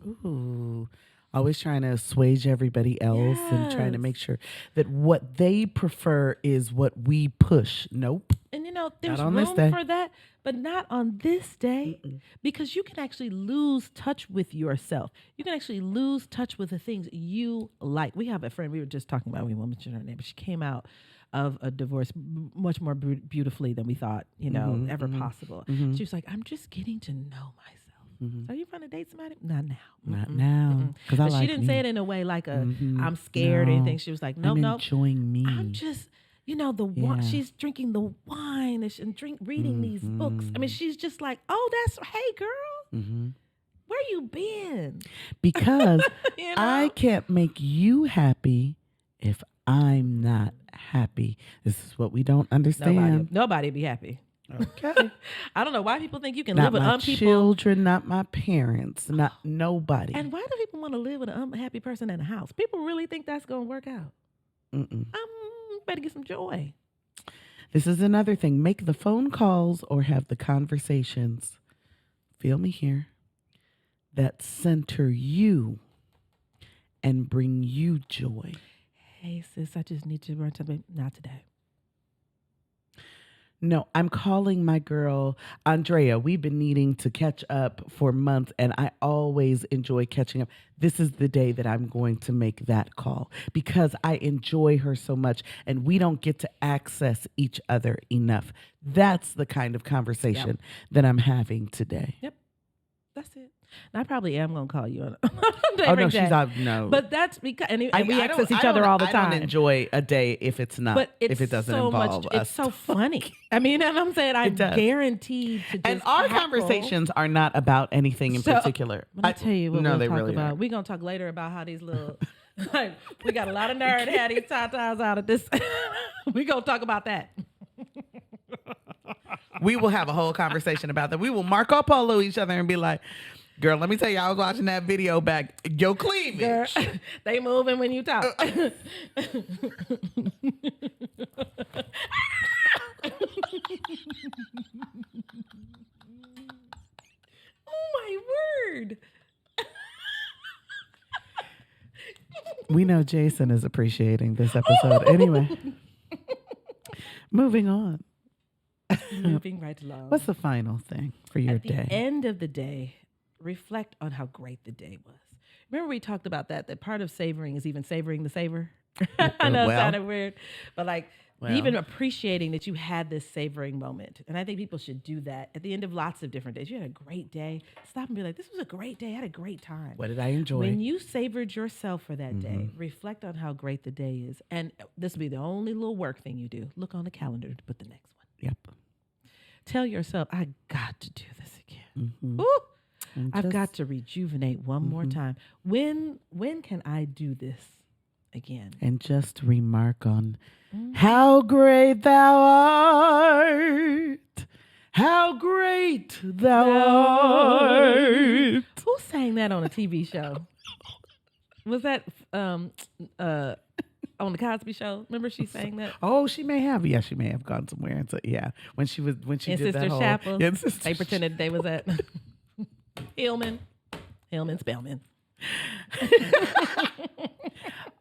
[SPEAKER 2] Ooh. Always trying to assuage everybody else and trying to
[SPEAKER 1] Yes.
[SPEAKER 2] make sure that what they prefer is what we push. Nope.
[SPEAKER 1] And you know,
[SPEAKER 2] Not
[SPEAKER 1] there's
[SPEAKER 2] on this
[SPEAKER 1] room
[SPEAKER 2] day.
[SPEAKER 1] for that, but not on this day,
[SPEAKER 2] Mm-mm.
[SPEAKER 1] because you can actually lose touch with yourself. You can actually lose touch with the things you like. We have a friend we were just talking about. We won't mention her name, but she came out of a divorce much more beautifully than we thought,
[SPEAKER 2] Mhm,
[SPEAKER 1] ever
[SPEAKER 2] mhm,
[SPEAKER 1] possible.
[SPEAKER 2] mhm,
[SPEAKER 1] She was like, "I'm just getting to know myself."
[SPEAKER 2] mhm.
[SPEAKER 1] So are you trying to date somebody? Not now.
[SPEAKER 2] Not
[SPEAKER 1] Mm-mm,
[SPEAKER 2] now,
[SPEAKER 1] mm-mm.
[SPEAKER 2] because I
[SPEAKER 1] But she
[SPEAKER 2] like
[SPEAKER 1] didn't say
[SPEAKER 2] me.
[SPEAKER 1] it in a way like a
[SPEAKER 2] Mhm.
[SPEAKER 1] I'm scared or anything.
[SPEAKER 2] No,
[SPEAKER 1] She was like, "Nope,
[SPEAKER 2] I'm
[SPEAKER 1] nope.
[SPEAKER 2] enjoying
[SPEAKER 1] I'm
[SPEAKER 2] me.
[SPEAKER 1] just, the wine.
[SPEAKER 2] Yeah.
[SPEAKER 1] She's drinking the wine and reading these books. I mean,
[SPEAKER 2] Mhm.
[SPEAKER 1] she's just like, oh, hey, girl,
[SPEAKER 2] Mhm.
[SPEAKER 1] where you been?
[SPEAKER 2] Because
[SPEAKER 1] you
[SPEAKER 2] I
[SPEAKER 1] know,
[SPEAKER 2] can't make you happy if I'm not happy. This is what we don't understand.
[SPEAKER 1] nobody be happy.
[SPEAKER 2] Okay.
[SPEAKER 1] I don't know why people think you can live
[SPEAKER 2] Not
[SPEAKER 1] with
[SPEAKER 2] my
[SPEAKER 1] people.
[SPEAKER 2] children, not my parents, not nobody.
[SPEAKER 1] And why do people want to live with an unhappy person in a house? People really think that's going to work out.
[SPEAKER 2] Mm-mm.
[SPEAKER 1] Better get some joy.
[SPEAKER 2] This is another thing. Make the phone calls or have the conversations. Feel me here. That center you and bring you joy.
[SPEAKER 1] Hey, sis, I just need to run to me. Not today.
[SPEAKER 2] No, I'm calling my girl Andrea. We've been needing to catch up for months, and I always enjoy catching up. This is the day that I'm going to make that call because I enjoy her so much, and we don't get to access each other enough. That's the kind of conversation that I'm having today.
[SPEAKER 1] Yep. That's it. And I probably am going to call you on
[SPEAKER 2] Oh no, she's out. No,
[SPEAKER 1] But that's because, and we
[SPEAKER 2] I
[SPEAKER 1] access
[SPEAKER 2] don't.
[SPEAKER 1] each other all the
[SPEAKER 2] I
[SPEAKER 1] time.
[SPEAKER 2] don't enjoy a day if it's not.
[SPEAKER 1] But
[SPEAKER 2] if it doesn't involve us.
[SPEAKER 1] It's so funny. I mean, and I'm saying I'm
[SPEAKER 2] does.
[SPEAKER 1] guaranteed to just
[SPEAKER 2] And our
[SPEAKER 1] cackle.
[SPEAKER 2] conversations are not about anything in particular.
[SPEAKER 1] Let me tell you what
[SPEAKER 2] no,
[SPEAKER 1] we'll
[SPEAKER 2] they
[SPEAKER 1] talk
[SPEAKER 2] really
[SPEAKER 1] about.
[SPEAKER 2] aren't.
[SPEAKER 1] We're going to talk later about how these little, like, we got a lot of nerd had these tatas out of this. We're going to talk about that.
[SPEAKER 2] We will have a whole conversation about that. We will Marco Polo each other and be like, girl, let me tell you, I was watching that video back. Your cleavage.
[SPEAKER 1] Girl, they moving when you talk. Oh my word.
[SPEAKER 2] We know Jason is appreciating this episode. Anyway, moving on.
[SPEAKER 1] Moving right along.
[SPEAKER 2] What's the final thing for your
[SPEAKER 1] At the
[SPEAKER 2] day?
[SPEAKER 1] end of the day, reflect on how great the day was. Remember we talked about that part of savoring is even savoring the savor? I know it
[SPEAKER 2] Well.
[SPEAKER 1] sounded weird, but like
[SPEAKER 2] Well.
[SPEAKER 1] even appreciating that you had this savoring moment. And I think people should do that at the end of lots of different days. You had a great day. Stop and be like, this was a great day. I had a great time.
[SPEAKER 2] What did I enjoy?
[SPEAKER 1] When you savored yourself for that day, reflect on how great the day is. And this will be the only little work thing you do. Look on the calendar to put the next one.
[SPEAKER 2] Yep.
[SPEAKER 1] Tell yourself, I got to do this again.
[SPEAKER 2] Mhm.
[SPEAKER 1] Ooh,
[SPEAKER 2] And
[SPEAKER 1] I've
[SPEAKER 2] just-
[SPEAKER 1] got to rejuvenate one more time. When can I do this again?
[SPEAKER 2] And just remark on how great thou art. How great thou art.
[SPEAKER 1] Who sang that on a TV show? Was that on the Cosby Show? Remember she sang that?
[SPEAKER 2] Oh, she may have. Yeah, she may have gone somewhere. And so, yeah, when she
[SPEAKER 1] In
[SPEAKER 2] did
[SPEAKER 1] Sister
[SPEAKER 2] that whole.
[SPEAKER 1] Chapel.
[SPEAKER 2] Yeah, in Sister
[SPEAKER 1] They pretended they was at Hillman Spellman.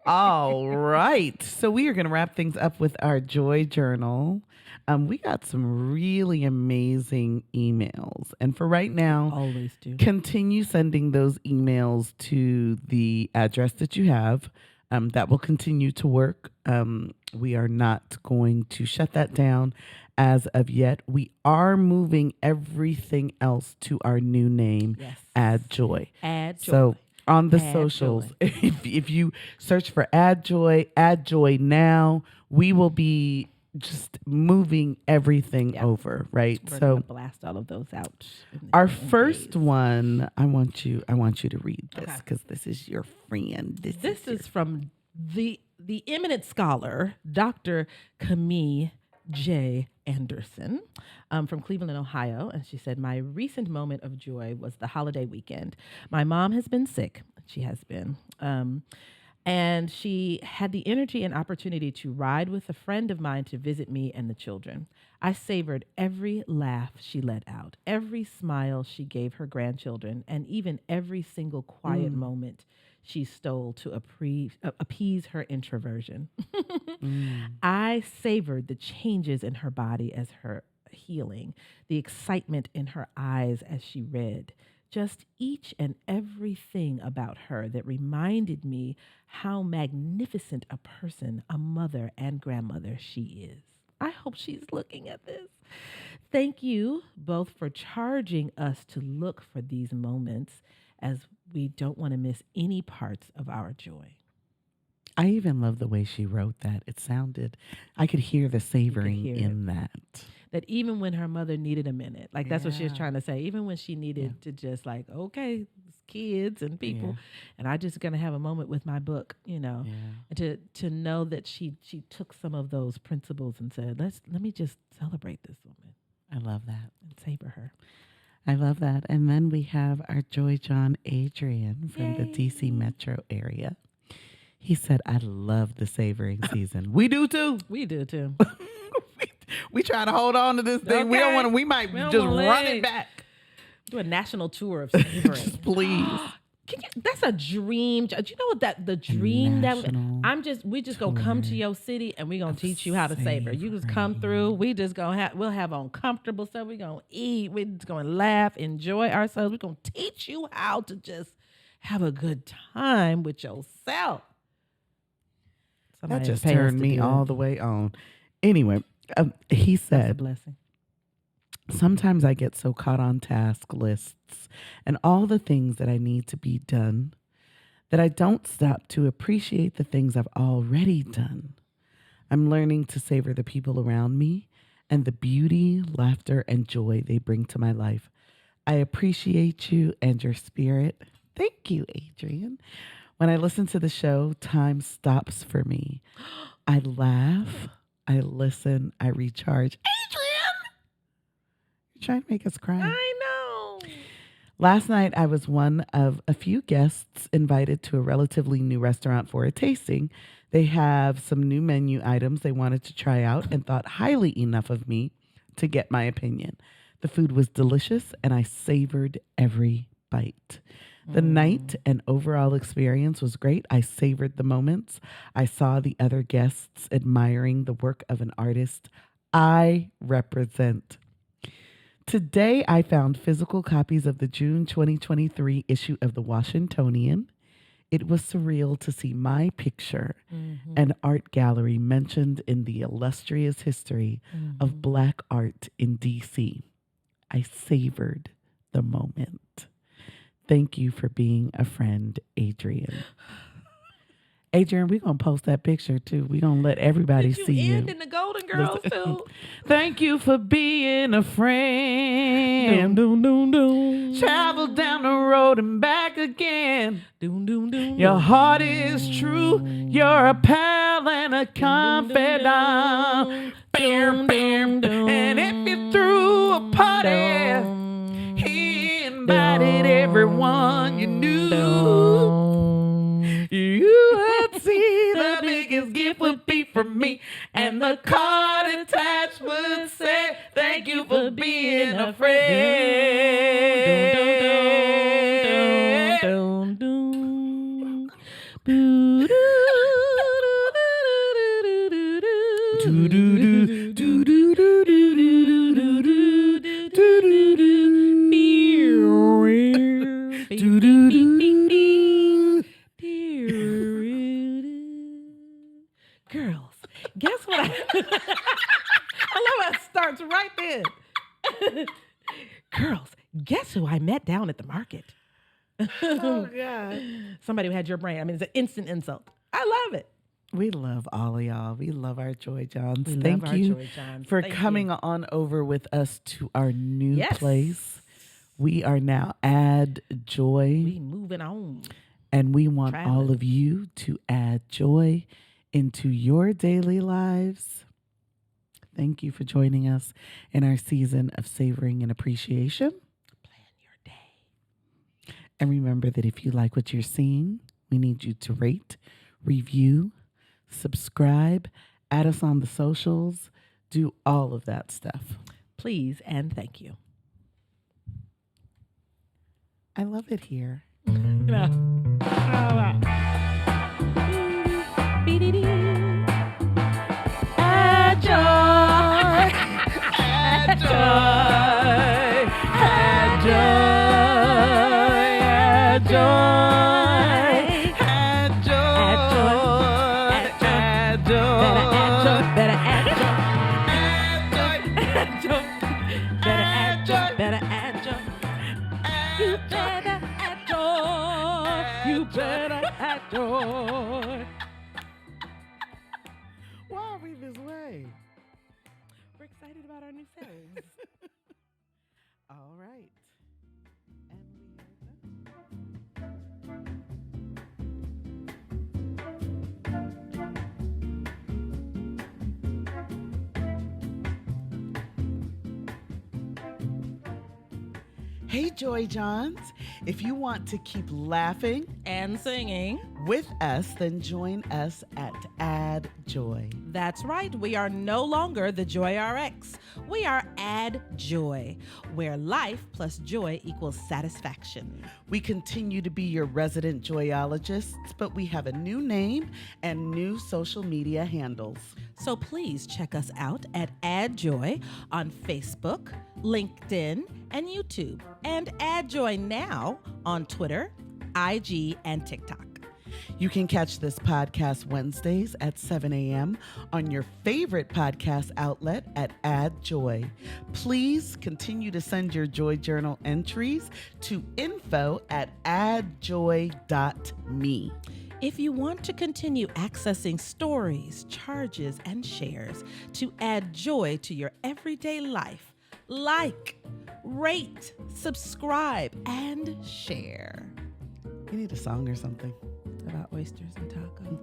[SPEAKER 2] All right. So we are going to wrap things up with our joy journal. We got some really amazing emails. And for right now,
[SPEAKER 1] Always do.
[SPEAKER 2] continue sending those emails to the address that you have. That will continue to work. We are not going to shut that down as of yet. We are moving everything else to our new name,
[SPEAKER 1] Yes.
[SPEAKER 2] addJOY.
[SPEAKER 1] addJOY.
[SPEAKER 2] So on the
[SPEAKER 1] addJOY.
[SPEAKER 2] socials, if you search for addJOY now, we will be just moving everything over, right?
[SPEAKER 1] We're
[SPEAKER 2] So
[SPEAKER 1] gonna blast all of those out.
[SPEAKER 2] our first one, I want you to read this
[SPEAKER 1] Okay.
[SPEAKER 2] because this is your friend.
[SPEAKER 1] This is from the eminent scholar, Dr. Camille J. Anderson from Cleveland, Ohio. And she said, my recent moment of joy was the holiday weekend. My mom has been sick. She has been. And she had the energy and opportunity to ride with a friend of mine to visit me and the children. I savored every laugh she let out, every smile she gave her grandchildren, and even every single quiet
[SPEAKER 2] Mm,
[SPEAKER 1] moment she stole to appease her introversion.
[SPEAKER 2] mm.
[SPEAKER 1] I savored the changes in her body as her healing, the excitement in her eyes as she read, just each and everything about her that reminded me how magnificent a person, a mother and grandmother she is. I hope she's looking at this. Thank you both for charging us to look for these moments as we don't want to miss any parts of our joy.
[SPEAKER 2] I even love the way she wrote that. It sounded, I could hear the
[SPEAKER 1] You could
[SPEAKER 2] savoring
[SPEAKER 1] hear it.
[SPEAKER 2] in that.
[SPEAKER 1] That even when her mother needed a minute, like that's what she was
[SPEAKER 2] Yeah.
[SPEAKER 1] trying to say, even when she
[SPEAKER 2] Yeah.
[SPEAKER 1] needed to just like, okay, it's kids and
[SPEAKER 2] Yeah.
[SPEAKER 1] people, and I just gonna have a moment with my book,
[SPEAKER 2] Yeah.
[SPEAKER 1] and to know that she took some of those principles and said, let me just celebrate this woman
[SPEAKER 2] I love that.
[SPEAKER 1] and savor her.
[SPEAKER 2] I love that. And then we have our Joy John Adrian from the DC
[SPEAKER 1] Yay.
[SPEAKER 2] metro area. He said, I love the savoring season. We do too.
[SPEAKER 1] We do too.
[SPEAKER 2] We try to hold on to this thing. We don't
[SPEAKER 1] Okay.
[SPEAKER 2] want to, we might
[SPEAKER 1] We don't
[SPEAKER 2] just
[SPEAKER 1] wanna
[SPEAKER 2] run
[SPEAKER 1] let-
[SPEAKER 2] it back.
[SPEAKER 1] Do a national tour of savoring.
[SPEAKER 2] Please.
[SPEAKER 1] That's a dream. Do you know what the dream that
[SPEAKER 2] national
[SPEAKER 1] we just gonna come to
[SPEAKER 2] tour
[SPEAKER 1] your city and we gonna
[SPEAKER 2] of
[SPEAKER 1] teach you how to savor. You just come through.
[SPEAKER 2] savoring.
[SPEAKER 1] We just we'll have on comfortable stuff. We gonna eat. We just gonna laugh, enjoy ourselves. We gonna teach you how to just have a good time with yourself.
[SPEAKER 2] That
[SPEAKER 1] Somebody
[SPEAKER 2] just
[SPEAKER 1] pay us
[SPEAKER 2] turned
[SPEAKER 1] to
[SPEAKER 2] me
[SPEAKER 1] do
[SPEAKER 2] all
[SPEAKER 1] that.
[SPEAKER 2] the way on. Anyway, he
[SPEAKER 1] That's a
[SPEAKER 2] said,
[SPEAKER 1] blessing.
[SPEAKER 2] sometimes I get so caught on task lists and all the things that I need to be done that I don't stop to appreciate the things I've already done. I'm learning to savor the people around me and the beauty, laughter, and joy they bring to my life. I appreciate you and your spirit. Thank you, Adrian. When I listen to the show, time stops for me. I laugh, I listen, I recharge. Adrian! You're trying to make us cry.
[SPEAKER 1] I know.
[SPEAKER 2] Last night, I was one of a few guests invited to a relatively new restaurant for a tasting. They have some new menu items they wanted to try out and thought highly enough of me to get my opinion. The food was delicious, and I savored every bite. The night and overall experience was great. I savored the moments. I saw the other guests admiring the work of an artist I represent. Today, I found physical copies of the June 2023 issue of the Washingtonian. It was surreal to see my picture and art gallery mentioned in the illustrious history of Black art in DC. I savored the moment. Thank you for being a friend, Adrian. Adrian, we're going to post that picture too. We're going to let everybody
[SPEAKER 1] Did you
[SPEAKER 2] see
[SPEAKER 1] end
[SPEAKER 2] you.
[SPEAKER 1] in the Golden Girls too?
[SPEAKER 2] Thank you for being a friend.
[SPEAKER 1] Doom, doom, doom.
[SPEAKER 2] Travel down the road and back again.
[SPEAKER 1] Doom, doom, doom.
[SPEAKER 2] Your
[SPEAKER 1] doom.
[SPEAKER 2] heart is true. You're a pal and a confidant. Bam, bam, and if you threw a party, he invited everyone you knew. You would see the biggest gift would be from me, and the card attached would say, "Thank you for being a friend."
[SPEAKER 1] Doom, doom. Girls, guess what? I love how it starts right then. Girls, guess who I met down at the market?
[SPEAKER 2] Oh God.
[SPEAKER 1] Somebody who had your brain. I mean, it's an instant insult. I love it.
[SPEAKER 2] We love all of y'all. We love our Joy Johns.
[SPEAKER 1] We
[SPEAKER 2] Thank
[SPEAKER 1] love our
[SPEAKER 2] you
[SPEAKER 1] Joy Johns.
[SPEAKER 2] for
[SPEAKER 1] Thank
[SPEAKER 2] coming
[SPEAKER 1] you.
[SPEAKER 2] on over with us to our new
[SPEAKER 1] Yes.
[SPEAKER 2] place. We are now addJOY,
[SPEAKER 1] We moving on.
[SPEAKER 2] and we want all
[SPEAKER 1] traveling.
[SPEAKER 2] of you to add joy into your daily lives. Thank you for joining us in our season of savoring and appreciation.
[SPEAKER 1] Plan your day.
[SPEAKER 2] And remember that if you like what you're seeing, we need you to rate, review, subscribe, add us on the socials, do all of that stuff.
[SPEAKER 1] Please and thank you.
[SPEAKER 2] I love it here.
[SPEAKER 1] Yeah. addJOY, addJOY, addJOY, addJOY, better addJOY, better addJOY. You better addJOY. You better addJOY.
[SPEAKER 2] Why are we this way?
[SPEAKER 1] We're excited about our new selves.
[SPEAKER 2] All right. And Hey, Joy Johns. If you want to keep laughing
[SPEAKER 1] And singing.
[SPEAKER 2] with us, then join us at addJOY.
[SPEAKER 1] That's right. We are no longer the Joy RX. We are addJOY, where life plus joy equals satisfaction.
[SPEAKER 2] We continue to be your resident joyologists, but we have a new name and new social media handles.
[SPEAKER 1] So please check us out at addJOY on Facebook, LinkedIn, and YouTube, and addJOY now on Twitter, IG, and TikTok.
[SPEAKER 2] You can catch this podcast Wednesdays at 7 a.m. on your favorite podcast outlet at addJOY. Please continue to send your Joy Journal entries to info@addjoy.me.
[SPEAKER 1] If you want to continue accessing stories, charges, and shares to add joy to your everyday life, like, rate, subscribe, and share.
[SPEAKER 2] You need a song or something.
[SPEAKER 1] About oysters and tacos.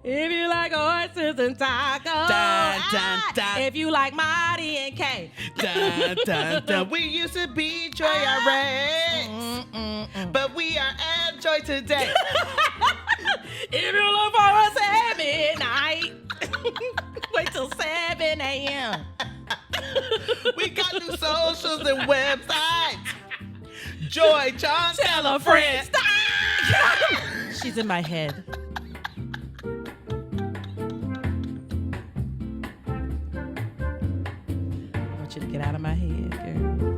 [SPEAKER 1] If you like oysters and tacos.
[SPEAKER 2] Dun, dun, dun.
[SPEAKER 1] If you like Marty and Kay.
[SPEAKER 2] Dun, dun, dun. We used to be Joy RX, but we are addJOY today.
[SPEAKER 1] If you look for us at midnight, wait till 7 a.m.
[SPEAKER 2] We got new socials and websites. Joy John,
[SPEAKER 1] Tell a friend. Stop! She's in my head. I want you to get out of my head, girl.